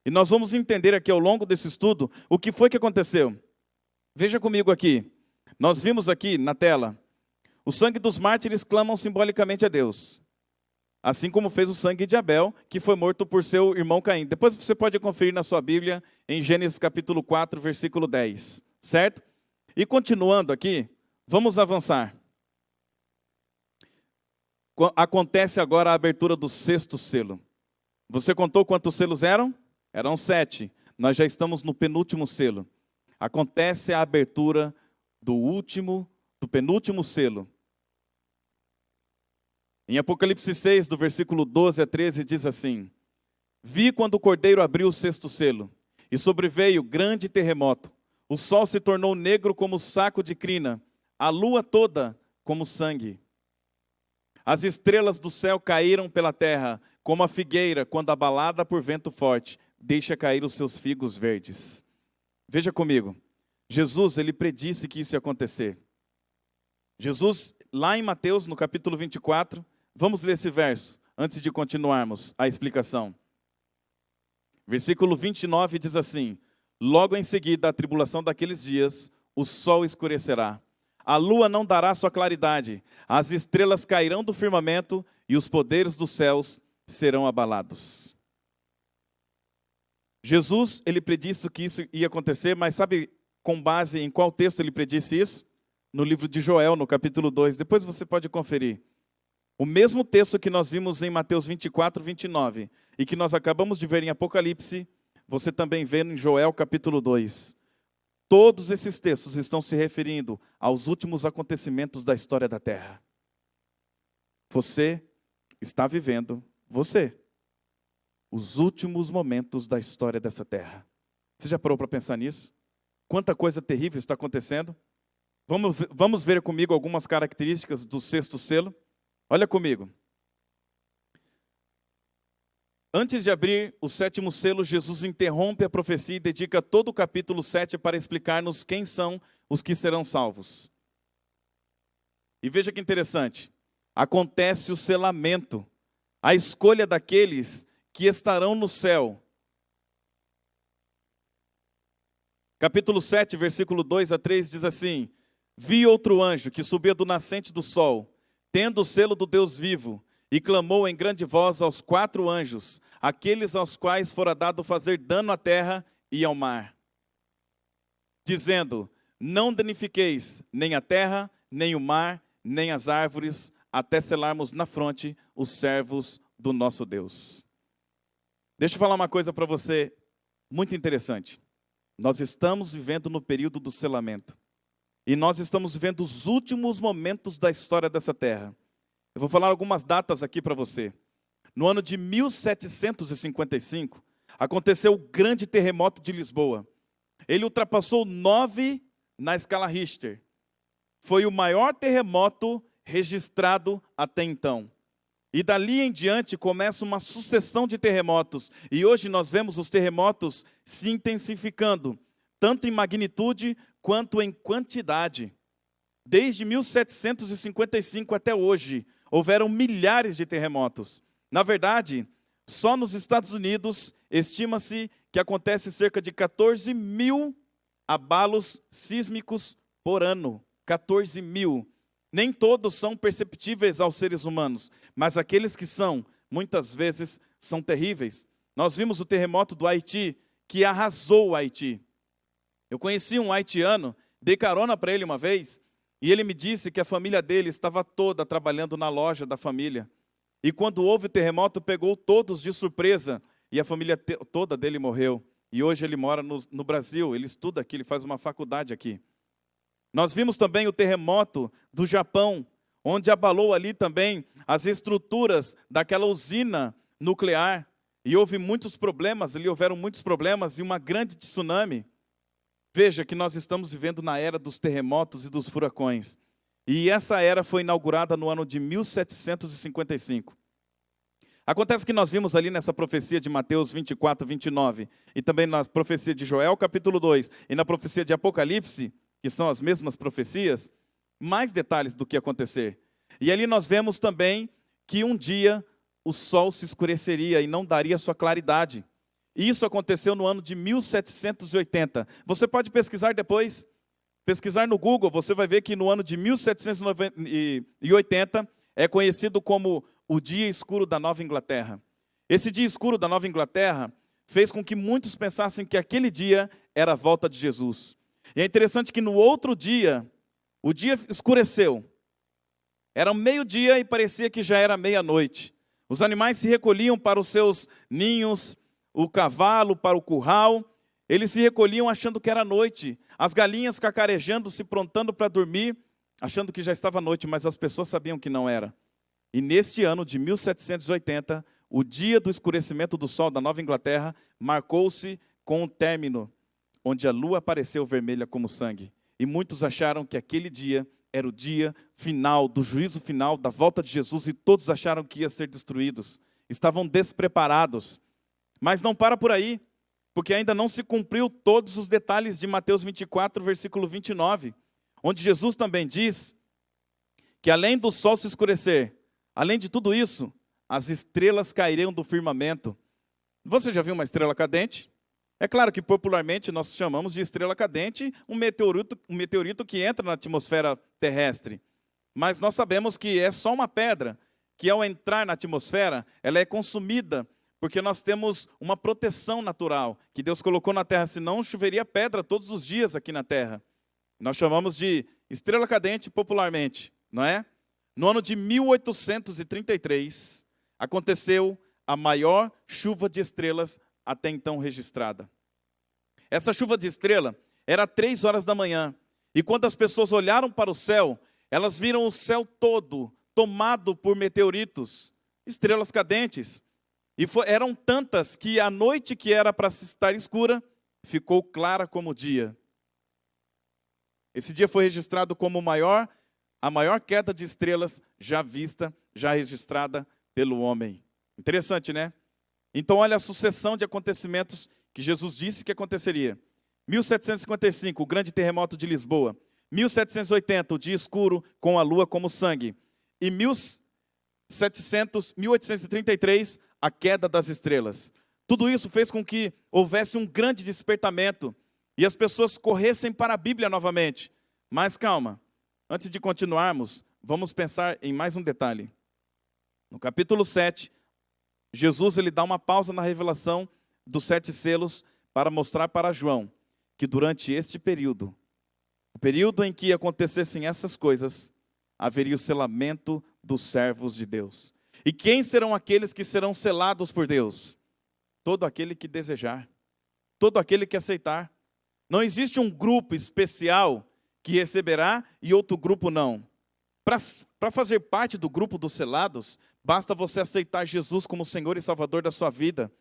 E nós vamos entender aqui ao longo desse estudo o que foi que aconteceu. Veja comigo aqui, nós vimos aqui na tela, o sangue dos mártires clamam simbolicamente a Deus, assim como fez o sangue de Abel, que foi morto por seu irmão Caim. Depois você pode conferir na sua Bíblia, em Gênesis capítulo 4, versículo 10, certo? E continuando aqui, vamos avançar. Acontece agora a abertura do 6º selo. Você contou quantos selos eram? Eram 7. Nós já estamos no penúltimo selo. Acontece a abertura do penúltimo selo. Em Apocalipse 6, do versículo 12 a 13, diz assim: Vi quando o cordeiro abriu o 6º selo, e sobreveio grande terremoto. O sol se tornou negro como saco de crina, a lua toda como sangue. As estrelas do céu caíram pela terra, como a figueira, quando abalada por vento forte, deixa cair os seus figos verdes. Veja comigo, Jesus, ele predisse que isso ia acontecer. Jesus, lá em Mateus, no capítulo 24, vamos ler esse verso, antes de continuarmos a explicação. Versículo 29 diz assim: Logo em seguida, a tribulação daqueles dias, o sol escurecerá. A lua não dará sua claridade, as estrelas cairão do firmamento e os poderes dos céus serão abalados. Jesus, ele predisse que isso ia acontecer, mas sabe com base em qual texto ele predisse isso? No livro de Joel, no capítulo 2. Depois você pode conferir. O mesmo texto que nós vimos em Mateus 24, 29 e que nós acabamos de ver em Apocalipse, você também vê em Joel capítulo 2. Todos esses textos estão se referindo aos últimos acontecimentos da história da Terra. Você está vivendo, os últimos momentos da história dessa Terra. Você já parou para pensar nisso? Quanta coisa terrível está acontecendo? Vamos ver comigo algumas características do 6º selo? Olha comigo. Antes de abrir o 7º selo, Jesus interrompe a profecia e dedica todo o capítulo 7 para explicar-nos quem são os que serão salvos. E veja que interessante. Acontece o selamento, a escolha daqueles que estarão no céu. Capítulo 7, versículo 2 a 3 diz assim: Vi outro anjo que subia do nascente do sol, tendo o selo do Deus vivo, e clamou em grande voz aos 4 anjos, aqueles aos quais fora dado fazer dano à terra e ao mar, dizendo: Não danifiqueis nem a terra, nem o mar, nem as árvores, até selarmos na fronte os servos do nosso Deus. Deixa eu falar uma coisa para você muito interessante. Nós estamos vivendo no período do selamento. E nós estamos vivendo os últimos momentos da história dessa terra. Eu vou falar algumas datas aqui para você. No ano de 1755, aconteceu o grande terremoto de Lisboa. Ele ultrapassou 9 na escala Richter. Foi o maior terremoto registrado até então. E dali em diante começa uma sucessão de terremotos. E hoje nós vemos os terremotos se intensificando, tanto em magnitude quanto em quantidade. Desde 1755 até hoje, houveram milhares de terremotos. Na verdade, só nos Estados Unidos, estima-se que acontece cerca de 14 mil abalos sísmicos por ano. 14 mil. Nem todos são perceptíveis aos seres humanos, mas aqueles que são, muitas vezes, são terríveis. Nós vimos o terremoto do Haiti, que arrasou o Haiti. Eu conheci um haitiano, dei carona para ele uma vez, e ele me disse que a família dele estava toda trabalhando na loja da família. E quando houve o terremoto, pegou todos de surpresa, e a família toda dele morreu. E hoje ele mora no Brasil, ele estuda aqui, ele faz uma faculdade aqui. Nós vimos também o terremoto do Japão, onde abalou ali também as estruturas daquela usina nuclear. E houve muitos problemas, ali houveram muitos problemas e uma grande tsunami. Veja que nós estamos vivendo na era dos terremotos e dos furacões. E essa era foi inaugurada no ano de 1755. Acontece que nós vimos ali nessa profecia de Mateus 24, 29, e também na profecia de Joel, capítulo 2, e na profecia de Apocalipse, que são as mesmas profecias, mais detalhes do que acontecer. E ali nós vemos também que um dia o sol se escureceria e não daria sua claridade. E isso aconteceu no ano de 1780. Você pode pesquisar depois, pesquisar no Google, você vai ver que no ano de 1780 é conhecido como o Dia Escuro da Nova Inglaterra. Esse Dia Escuro da Nova Inglaterra fez com que muitos pensassem que aquele dia era a volta de Jesus. E é interessante que no outro dia, o dia escureceu. Era meio-dia e parecia que já era meia-noite. Os animais se recolhiam para os seus ninhos, o cavalo para o curral. Eles se recolhiam achando que era noite. As galinhas cacarejando, se prontando para dormir, achando que já estava noite, mas as pessoas sabiam que não era. E neste ano de 1780, o dia do escurecimento do sol da Nova Inglaterra marcou-se com um término, onde a lua apareceu vermelha como sangue. E muitos acharam que aquele dia era o dia final, do juízo final, da volta de Jesus, e todos acharam que ia ser destruídos. Estavam despreparados. Mas não para por aí, porque ainda não se cumpriu todos os detalhes de Mateus 24, versículo 29, onde Jesus também diz que além do sol se escurecer, além de tudo isso, as estrelas cairiam do firmamento. Você já viu uma estrela cadente? É claro que popularmente nós chamamos de estrela cadente um meteorito que entra na atmosfera terrestre. Mas nós sabemos que é só uma pedra, que ao entrar na atmosfera, ela é consumida, porque nós temos uma proteção natural que Deus colocou na terra, senão choveria pedra todos os dias aqui na terra. Nós chamamos de estrela cadente popularmente, não é? No ano de 1833, aconteceu a maior chuva de estrelas até então registrada. Essa chuva de estrela era 3 horas da manhã. E quando as pessoas olharam para o céu, elas viram o céu todo tomado por meteoritos, estrelas cadentes. E eram tantas que a noite que era para estar escura, ficou clara como o dia. Esse dia foi registrado como a maior queda de estrelas já vista, já registrada pelo homem. Interessante, né? Então, olha a sucessão de acontecimentos que Jesus disse que aconteceria. 1755, o grande terremoto de Lisboa. 1780, o dia escuro com a lua como sangue. E 1833, a queda das estrelas. Tudo isso fez com que houvesse um grande despertamento e as pessoas corressem para a Bíblia novamente. Mas calma, antes de continuarmos, vamos pensar em mais um detalhe. No capítulo 7, Jesus ele dá uma pausa na revelação dos 7 selos para mostrar para João que durante este período, o período em que acontecessem essas coisas, haveria o selamento dos servos de Deus. E quem serão aqueles que serão selados por Deus? Todo aquele que desejar, todo aquele que aceitar. Não existe um grupo especial que receberá e outro grupo não. Para fazer parte do grupo dos selados, basta você aceitar Jesus como Senhor e Salvador da sua vida.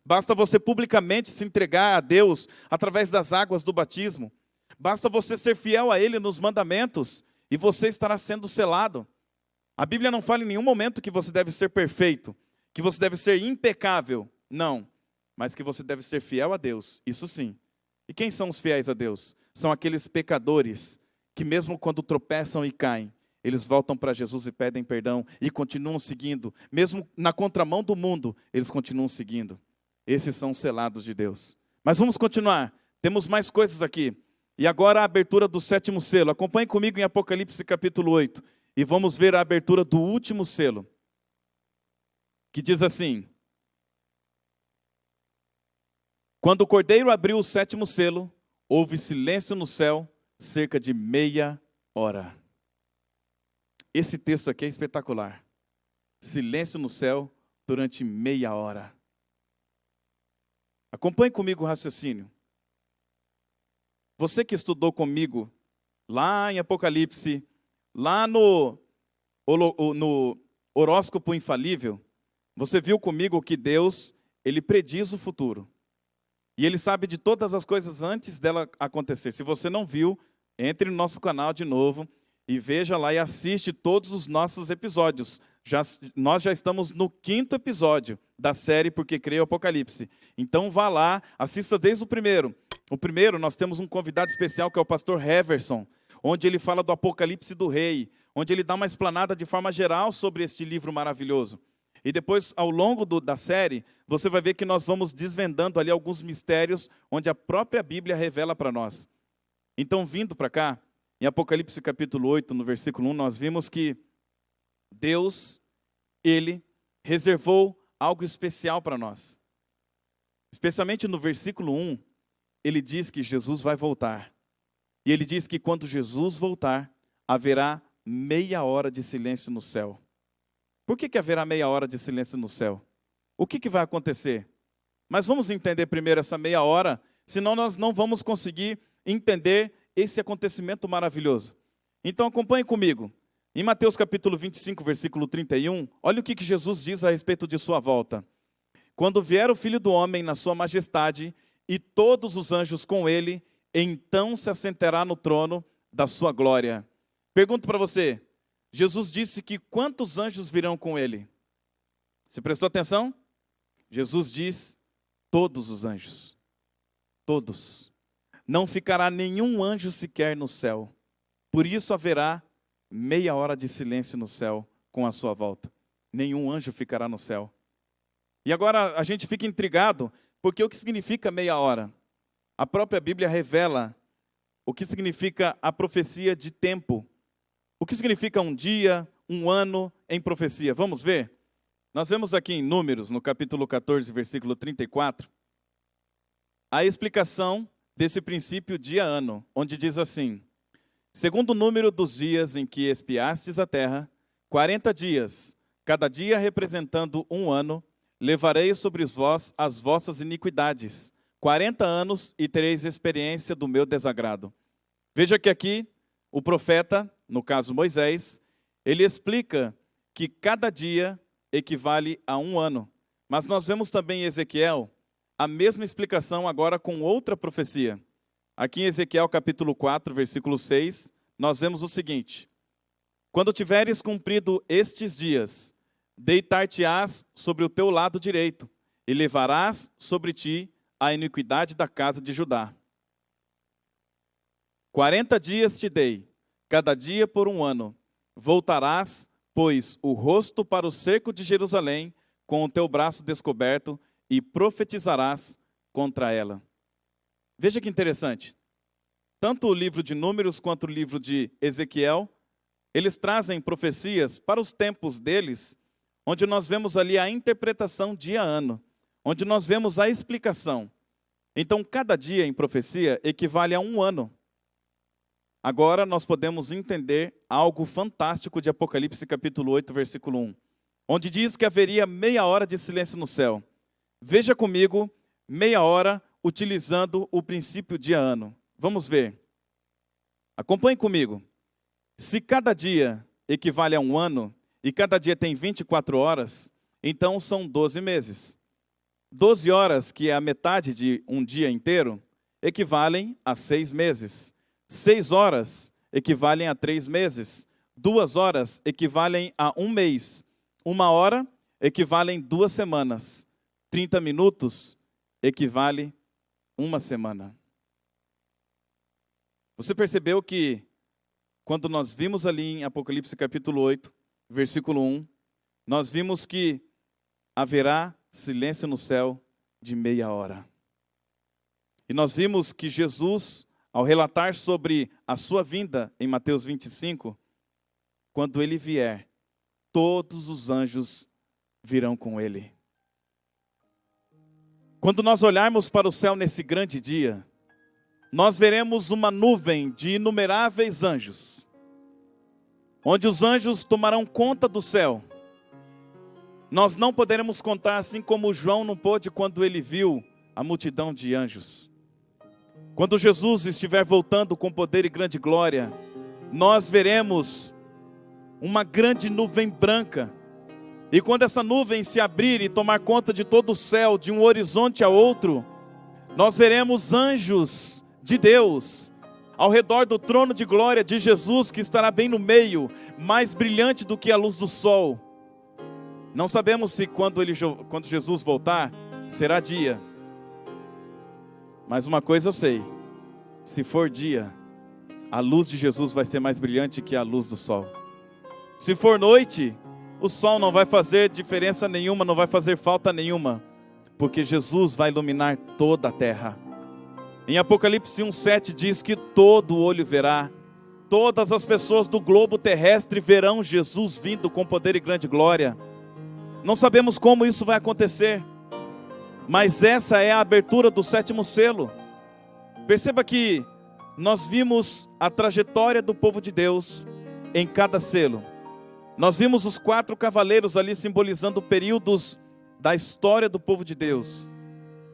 Basta você publicamente se entregar a Deus através das águas do batismo. Basta você ser fiel a Ele nos mandamentos e você estará sendo selado. A Bíblia não fala em nenhum momento que você deve ser perfeito, que você deve ser impecável. Não, mas que você deve ser fiel a Deus, isso sim. E quem são os fiéis a Deus? São aqueles pecadores que mesmo quando tropeçam e caem, eles voltam para Jesus e pedem perdão e continuam seguindo. Mesmo na contramão do mundo, eles continuam seguindo. Esses são os selados de Deus. Mas vamos continuar. Temos mais coisas aqui. E agora a abertura do 7º selo. Acompanhe comigo em Apocalipse capítulo 8. E vamos ver a abertura do último selo. Que diz assim: quando o Cordeiro abriu o 7º selo, houve silêncio no céu, cerca de meia hora. Esse texto aqui é espetacular. Silêncio no céu durante meia hora. Acompanhe comigo o raciocínio. Você que estudou comigo lá em Apocalipse, lá no horóscopo infalível, você viu comigo que Deus, Ele prediz o futuro. E Ele sabe de todas as coisas antes dela acontecer. Se você não viu, entre no nosso canal de novo e veja lá e assiste todos os nossos episódios. Nós já estamos no 5º episódio da série Porque Creio Apocalipse. Então vá lá, assista desde o primeiro. O primeiro nós temos um convidado especial que é o pastor Heverson, onde ele fala do Apocalipse do Rei, onde ele dá uma explanada de forma geral sobre este livro maravilhoso. E depois, ao longo da série, você vai ver que nós vamos desvendando ali alguns mistérios onde a própria Bíblia revela para nós. Então, vindo para cá, em Apocalipse capítulo 8, no versículo 1, nós vimos que Deus, Ele reservou algo especial para nós. Especialmente no versículo 1, Ele diz que Jesus vai voltar. E Ele diz que quando Jesus voltar, haverá meia hora de silêncio no céu. Por que haverá meia hora de silêncio no céu? O que vai acontecer? Mas vamos entender primeiro essa meia hora, senão nós não vamos conseguir entender esse acontecimento maravilhoso. Então acompanhe comigo. Em Mateus capítulo 25, versículo 31, olha o que Jesus diz a respeito de sua volta. Quando vier o Filho do Homem na sua majestade e todos os anjos com ele, então se assentará no trono da sua glória. Pergunto para você, Jesus disse que quantos anjos virão com ele? Você prestou atenção? Jesus diz, todos os anjos. Todos. Não ficará nenhum anjo sequer no céu. Por isso haverá meia hora de silêncio no céu com a sua volta. Nenhum anjo ficará no céu. E agora a gente fica intrigado, porque o que significa meia hora? A própria Bíblia revela o que significa a profecia de tempo. O que significa um dia, um ano em profecia? Vamos ver? Nós vemos aqui em Números, no capítulo 14, versículo 34, a explicação desse princípio dia-ano, onde diz assim: segundo o número dos dias em que espiastes a terra, 40 dias, cada dia representando um ano, levarei sobre vós as vossas iniquidades. 40 anos e tereis experiência do meu desagrado. Veja que aqui o profeta, no caso Moisés, ele explica que cada dia equivale a um ano. Mas nós vemos também em Ezequiel a mesma explicação agora com outra profecia. Aqui em Ezequiel capítulo 4, versículo 6, nós vemos o seguinte: quando tiveres cumprido estes dias, deitar-te-ás sobre o teu lado direito, e levarás sobre ti a iniquidade da casa de Judá. 40 dias te dei, cada dia por um ano. Voltarás, pois, o rosto para o cerco de Jerusalém, com o teu braço descoberto, e profetizarás contra ela. Veja que interessante. Tanto o livro de Números quanto o livro de Ezequiel, eles trazem profecias para os tempos deles, onde nós vemos ali a interpretação dia a ano, onde nós vemos a explicação. Então, cada dia em profecia equivale a um ano. agora nós podemos entender algo fantástico de Apocalipse capítulo 8, versículo 1, onde diz que haveria meia hora de silêncio no céu. Veja comigo, meia hora utilizando o princípio dia-ano. Vamos ver. Acompanhe comigo. Se cada dia equivale a um ano, e cada dia tem 24 horas, então são 12 meses. 12 horas, que é a metade de um dia inteiro, equivalem a 6 meses. 6 horas equivalem a 3 meses. 2 horas equivalem a um mês. 1 hora equivalem 2 semanas. 30 minutos equivale a 1 semana. Você percebeu que quando nós vimos ali em Apocalipse capítulo 8, versículo 1, nós vimos que haverá silêncio no céu de meia hora. E nós vimos que Jesus, ao relatar sobre a sua vinda em Mateus 25, quando ele vier, todos os anjos virão com ele. Quando nós olharmos para o céu nesse grande dia, nós veremos uma nuvem de inumeráveis anjos, onde os anjos tomarão conta do céu. Nós não poderemos contar, assim como João não pôde quando ele viu a multidão de anjos. Quando Jesus estiver voltando com poder e grande glória, nós veremos uma grande nuvem branca. E quando essa nuvem se abrir e tomar conta de todo o céu, de um horizonte a outro, nós veremos anjos de Deus ao redor do trono de glória de Jesus, que estará bem no meio, mais brilhante do que a luz do sol. Não sabemos se quando Jesus voltar, será dia. Mas uma coisa eu sei, se for dia, a luz de Jesus vai ser mais brilhante que a luz do sol. Se for noite, o sol não vai fazer diferença nenhuma, não vai fazer falta nenhuma, porque Jesus vai iluminar toda a terra. Em Apocalipse 1:7 diz que todo olho verá, todas as pessoas do globo terrestre verão Jesus vindo com poder e grande glória. Não sabemos como isso vai acontecer, mas essa é a abertura do 7º selo. Perceba que nós vimos a trajetória do povo de Deus em cada selo. Nós vimos os 4 cavaleiros ali simbolizando períodos da história do povo de Deus.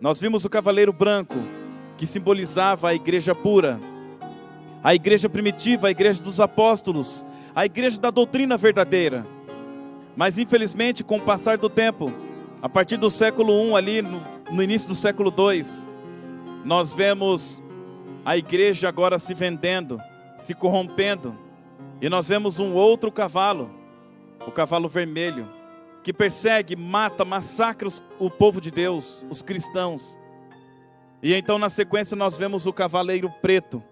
Nós vimos o cavaleiro branco, que simbolizava a igreja pura, a igreja primitiva, a igreja dos apóstolos, a igreja da doutrina verdadeira. Mas infelizmente, com o passar do tempo, a partir do século I, ali no início do século II, nós vemos a igreja agora se vendendo, se corrompendo, e nós vemos um outro cavalo, o cavalo vermelho, que persegue, mata, massacra o povo de Deus, os cristãos. E então na sequência nós vemos o cavaleiro preto,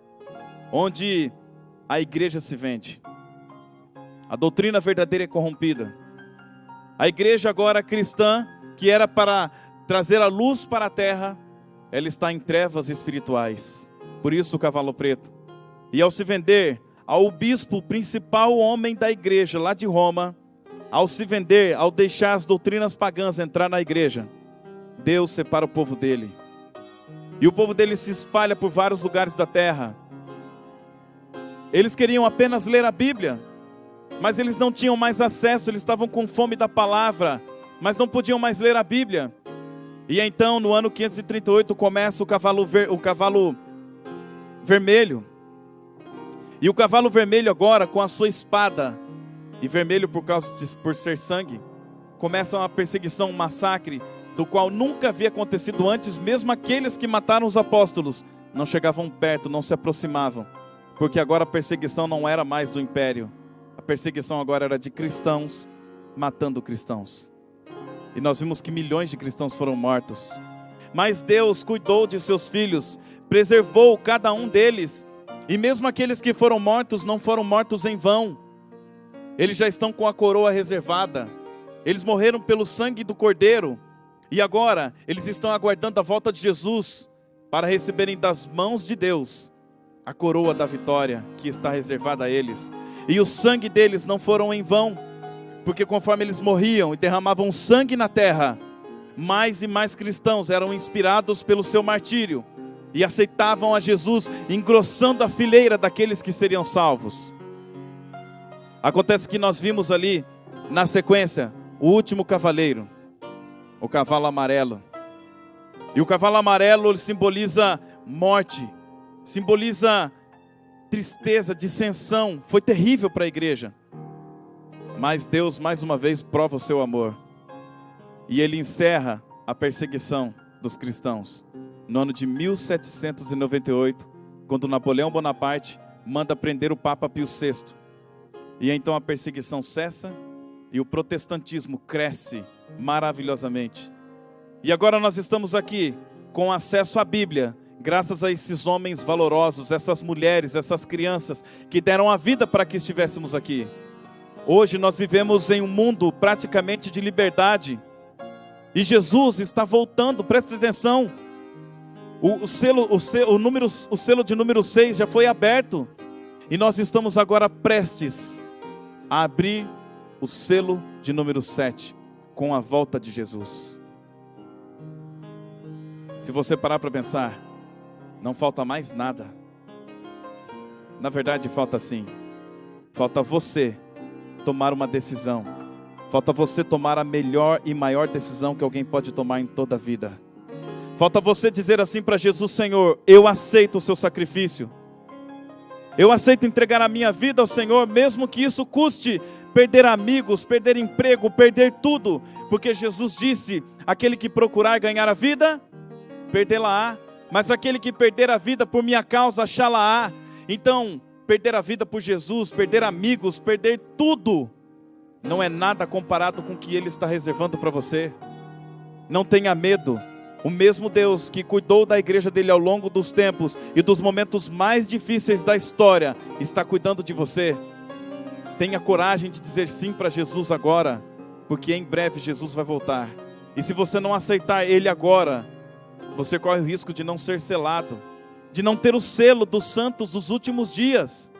onde a igreja se vende. A doutrina verdadeira é corrompida. A igreja agora cristã, que era para trazer a luz para a terra, ela está em trevas espirituais. Por isso o cavalo preto. E ao se vender ao bispo principal homem da igreja lá de Roma, ao se vender, ao deixar as doutrinas pagãs entrar na igreja, Deus separa o povo dele. E o povo dele se espalha por vários lugares da terra. Eles queriam apenas ler a Bíblia, mas eles não tinham mais acesso, eles estavam com fome da palavra, mas não podiam mais ler a Bíblia. E então no ano 538 começa o cavalo vermelho. E o cavalo vermelho agora com a sua espada, e vermelho por ser sangue, começa uma perseguição, um massacre, do qual nunca havia acontecido antes. Mesmo aqueles que mataram os apóstolos não chegavam perto, não se aproximavam, porque agora a perseguição não era mais do império, a perseguição agora era de cristãos matando cristãos. E nós vimos que milhões de cristãos foram mortos, mas Deus cuidou de seus filhos, preservou cada um deles, e mesmo aqueles que foram mortos não foram mortos em vão. Eles já estão com a coroa reservada, eles morreram pelo sangue do Cordeiro, e agora eles estão aguardando a volta de Jesus, para receberem das mãos de Deus a coroa da vitória que está reservada a eles. E o sangue deles não foram em vão, porque conforme eles morriam e derramavam sangue na terra, mais e mais cristãos eram inspirados pelo seu martírio, e aceitavam a Jesus, engrossando a fileira daqueles que seriam salvos. Acontece que nós vimos ali, na sequência, o último cavaleiro, o cavalo amarelo. E o cavalo amarelo ele simboliza morte, simboliza tristeza, dissensão. Foi terrível para a igreja. Mas Deus mais uma vez prova o seu amor. E ele encerra a perseguição dos cristãos no ano de 1798, quando Napoleão Bonaparte manda prender o Papa Pio VI. E então a perseguição cessa e o protestantismo cresce maravilhosamente. E agora nós estamos aqui com acesso à Bíblia, graças a esses homens valorosos, essas mulheres, essas crianças que deram a vida para que estivéssemos aqui. Hoje nós vivemos em um mundo praticamente de liberdade. E Jesus está voltando, presta atenção. O selo de número 6 já foi aberto. E nós estamos agora prestes a abrir o selo de número 7 com a volta de Jesus. Se você parar para pensar, não falta mais nada. Na verdade falta sim. Falta você tomar uma decisão. Falta você tomar a melhor e maior decisão que alguém pode tomar em toda a vida. Falta você dizer assim para Jesus: Senhor, eu aceito o seu sacrifício. Eu aceito entregar a minha vida ao Senhor, mesmo que isso custe perder amigos, perder emprego, perder tudo. Porque Jesus disse, aquele que procurar ganhar a vida, perdê-la-á. Mas aquele que perder a vida por minha causa, achá-la-á. Então, perder a vida por Jesus, perder amigos, perder tudo, não é nada comparado com o que Ele está reservando para você. Não tenha medo. O mesmo Deus que cuidou da igreja dele ao longo dos tempos e dos momentos mais difíceis da história, está cuidando de você. Tenha coragem de dizer sim para Jesus agora, porque em breve Jesus vai voltar. E se você não aceitar Ele agora, você corre o risco de não ser selado, de não ter o selo dos santos dos últimos dias.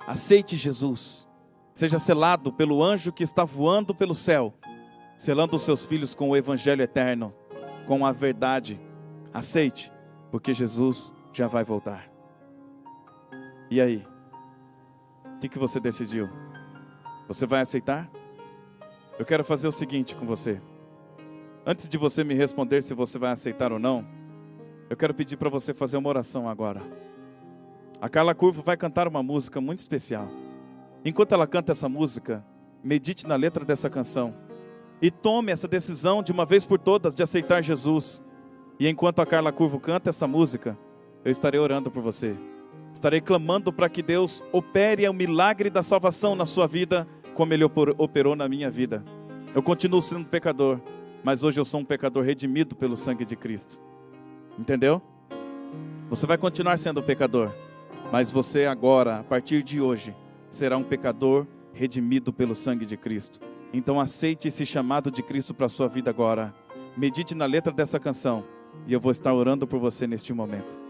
Aceite Jesus. Seja selado pelo anjo que está voando pelo céu, selando os seus filhos com o evangelho eterno, com a verdade. Aceite, porque Jesus já vai voltar. E aí? O que você decidiu? Você vai aceitar? Eu quero fazer o seguinte com você. Antes de você me responder se você vai aceitar ou não, eu quero pedir para você fazer uma oração agora. A Carla Curvo vai cantar uma música muito especial. Enquanto ela canta essa música, medite na letra dessa canção e tome essa decisão de uma vez por todas de aceitar Jesus. E enquanto a Carla Curvo canta essa música, eu estarei orando por você. Estarei clamando para que Deus opere o milagre da salvação na sua vida, como Ele operou na minha vida. Eu continuo sendo pecador, mas hoje eu sou um pecador redimido pelo sangue de Cristo. Entendeu? Você vai continuar sendo pecador, mas você agora, a partir de hoje, será um pecador redimido pelo sangue de Cristo. Então aceite esse chamado de Cristo para a sua vida agora. Medite na letra dessa canção e eu vou estar orando por você neste momento.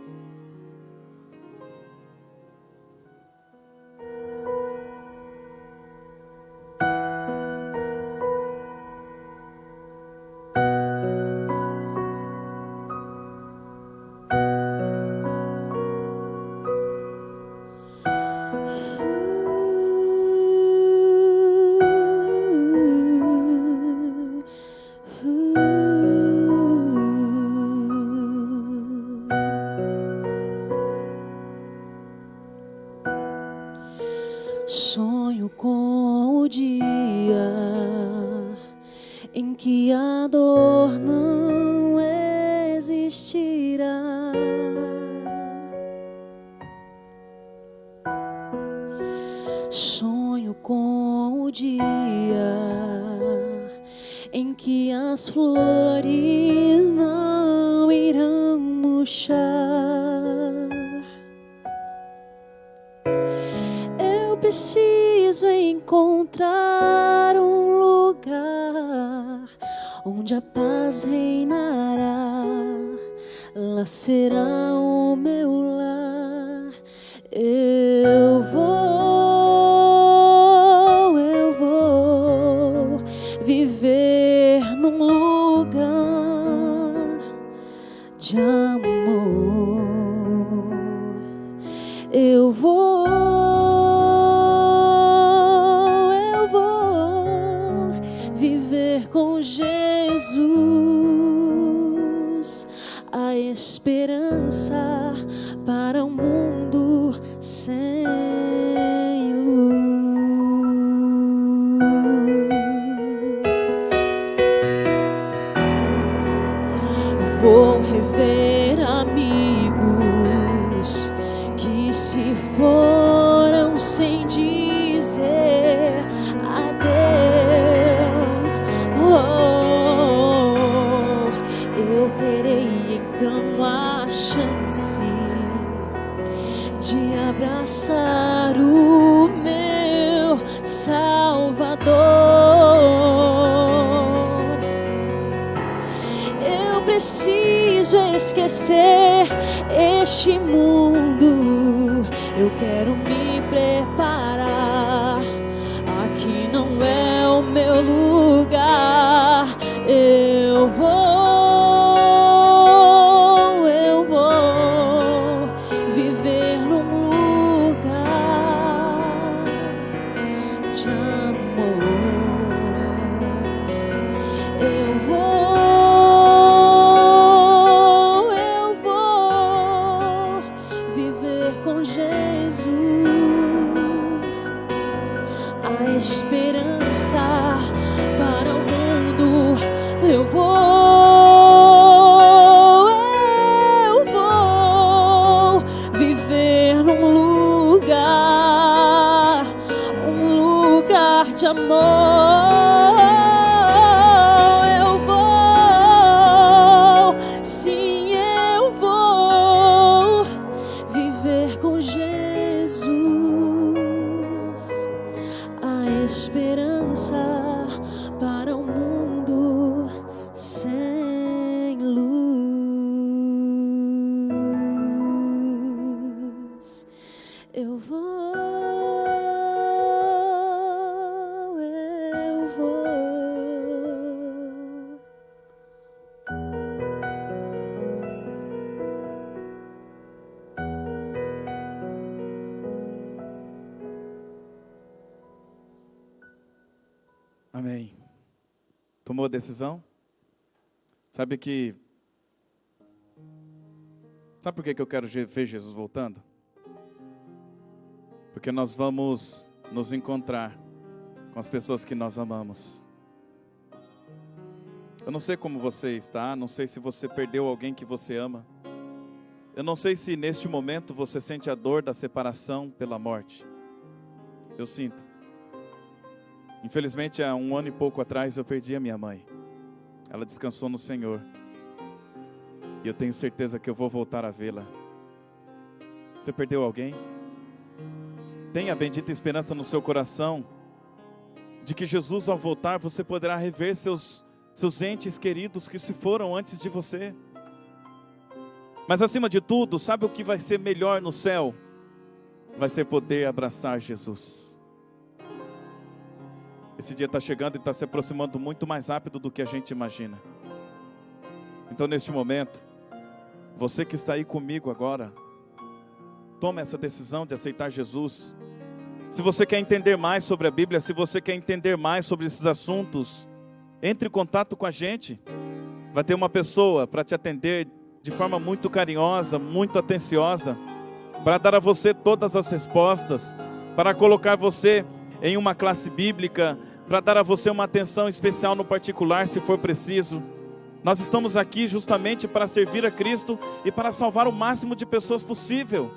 Sonho com o dia em que a dor não existirá. Sonho com o dia em que as flores não irão murchar. Preciso encontrar um lugar onde a paz reinará. Lá será o meu lar. Eu vou viver num lugar de amor. viver com Jesus, a esperança para um mundo sem luz. Vou rever amigos que se foram sem dizer adeus. Oh, eu terei então a chance de abraçar o meu Salvador. Eu preciso esquecer este mundo. Eu quero me preparar. Aqui não é o meu lugar. Eu vou viver num lugar de amor. Eu vou viver com Jesus, a esperança para o mundo. Eu vou viver num lugar de amor. Eu vou, sim, eu vou viver com Jesus, a esperança para um mundo sem luz. Eu vou. Amém. Tomou a decisão? Sabe por que eu quero ver Jesus voltando? Porque nós vamos nos encontrar com as pessoas que nós amamos. Eu não sei como você está, não sei se você perdeu alguém que você ama. Eu não sei se neste momento você sente a dor da separação pela morte. Eu sinto. Infelizmente, há 1 ano e pouco atrás, eu perdi a minha mãe. Ela descansou no Senhor. E eu tenho certeza que eu vou voltar a vê-la. Você perdeu alguém? Tenha a bendita esperança no seu coração de que Jesus, ao voltar, você poderá rever seus entes queridos que se foram antes de você. Mas acima de tudo, sabe o que vai ser melhor no céu? Vai ser poder abraçar Jesus. Esse dia está chegando e está se aproximando muito mais rápido do que a gente imagina. Então, neste momento, você que está aí comigo agora, tome essa decisão de aceitar Jesus. Se você quer entender mais sobre a Bíblia, se você quer entender mais sobre esses assuntos, entre em contato com a gente. Vai ter uma pessoa para te atender de forma muito carinhosa, muito atenciosa, para dar a você todas as respostas, para colocar você em uma classe bíblica, para dar a você uma atenção especial no particular, se for preciso. Nós estamos aqui justamente para servir a Cristo e para salvar o máximo de pessoas possível.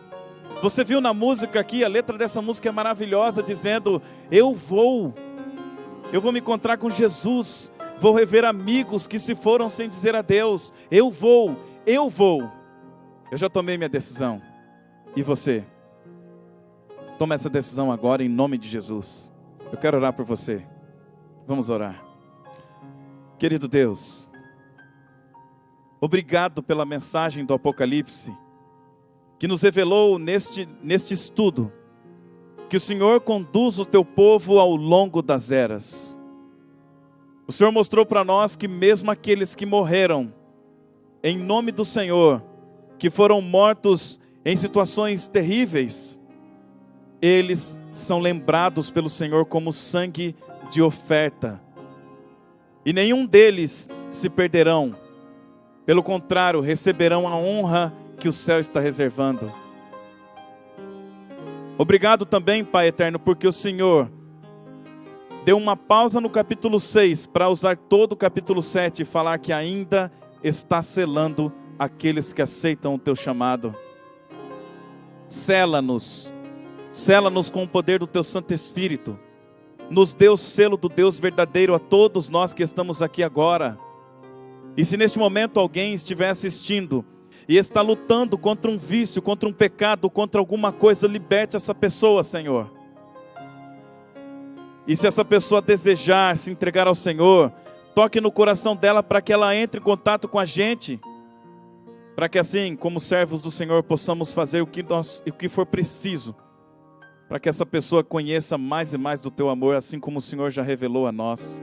Você viu na música aqui, a letra dessa música é maravilhosa, dizendo: eu vou me encontrar com Jesus, vou rever amigos que se foram sem dizer adeus. Eu vou. Eu já tomei minha decisão. E você? Toma essa decisão agora em nome de Jesus. Eu quero orar por você. Vamos orar. Querido Deus, obrigado pela mensagem do Apocalipse, que nos revelou neste estudo, que o Senhor conduz o teu povo ao longo das eras. O Senhor mostrou para nós que mesmo aqueles que morreram em nome do Senhor, que foram mortos em situações terríveis, eles são lembrados pelo Senhor como sangue de oferta. e nenhum deles se perderão. Pelo contrário, receberão a honra que o céu está reservando. Obrigado também, Pai eterno, porque o Senhor deu uma pausa no capítulo 6 para usar todo o capítulo 7 e falar que ainda está selando aqueles que aceitam o teu chamado. Sela-nos com o poder do teu Santo Espírito. Nos dê o selo do Deus verdadeiro a todos nós que estamos aqui agora. E se neste momento alguém estiver assistindo e está lutando contra um vício, contra um pecado, contra alguma coisa, liberte essa pessoa, Senhor. E se essa pessoa desejar se entregar ao Senhor, toque no coração dela para que ela entre em contato com a gente, para que assim, como servos do Senhor, possamos fazer o que for preciso, para que essa pessoa conheça mais e mais do teu amor, assim como o Senhor já revelou a nós.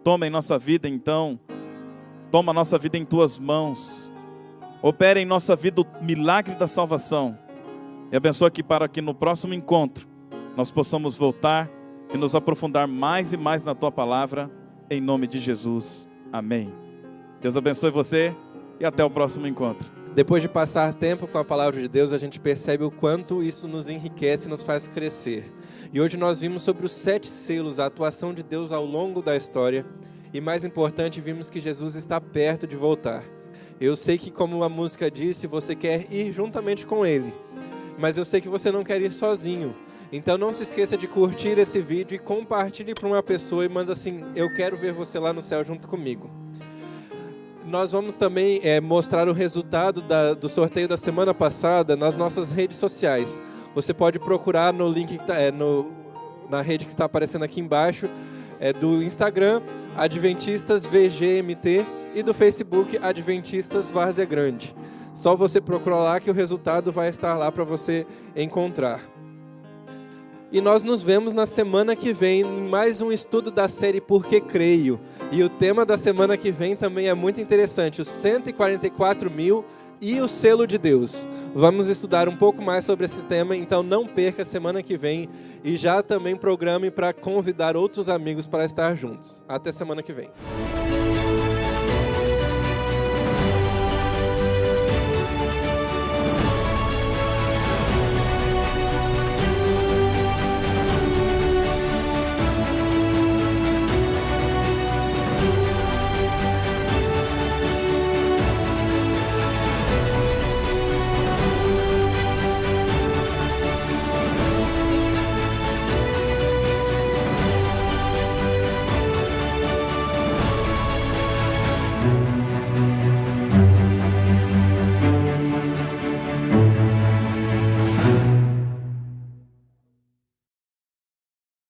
Toma em nossa vida então, toma a nossa vida em tuas mãos, opera em nossa vida o milagre da salvação, e abençoa aqui para que no próximo encontro, nós possamos voltar e nos aprofundar mais e mais na tua palavra, em nome de Jesus, amém. Deus abençoe você e até o próximo encontro. Depois de passar tempo com a palavra de Deus, a gente percebe o quanto isso nos enriquece e nos faz crescer. E hoje nós vimos sobre os 7 selos, a atuação de Deus ao longo da história. E mais importante, vimos que Jesus está perto de voltar. Eu sei que, como a música disse, você quer ir juntamente com Ele. Mas eu sei que você não quer ir sozinho. Então não se esqueça de curtir esse vídeo e compartilhe para uma pessoa e manda assim: eu quero ver você lá no céu junto comigo. Nós vamos também mostrar o resultado do sorteio da semana passada nas nossas redes sociais. Você pode procurar no link que na rede que está aparecendo aqui embaixo, do Instagram, Adventistas VGMT, e do Facebook, Adventistas Várzea Grande. Só você procurar lá que o resultado vai estar lá para você encontrar. E nós nos vemos na semana que vem em mais um estudo da série Porque Creio. E o tema da semana que vem também é muito interessante, os 144.000 e o selo de Deus. Vamos estudar um pouco mais sobre esse tema, então não perca a semana que vem e já também programe para convidar outros amigos para estar juntos. Até semana que vem.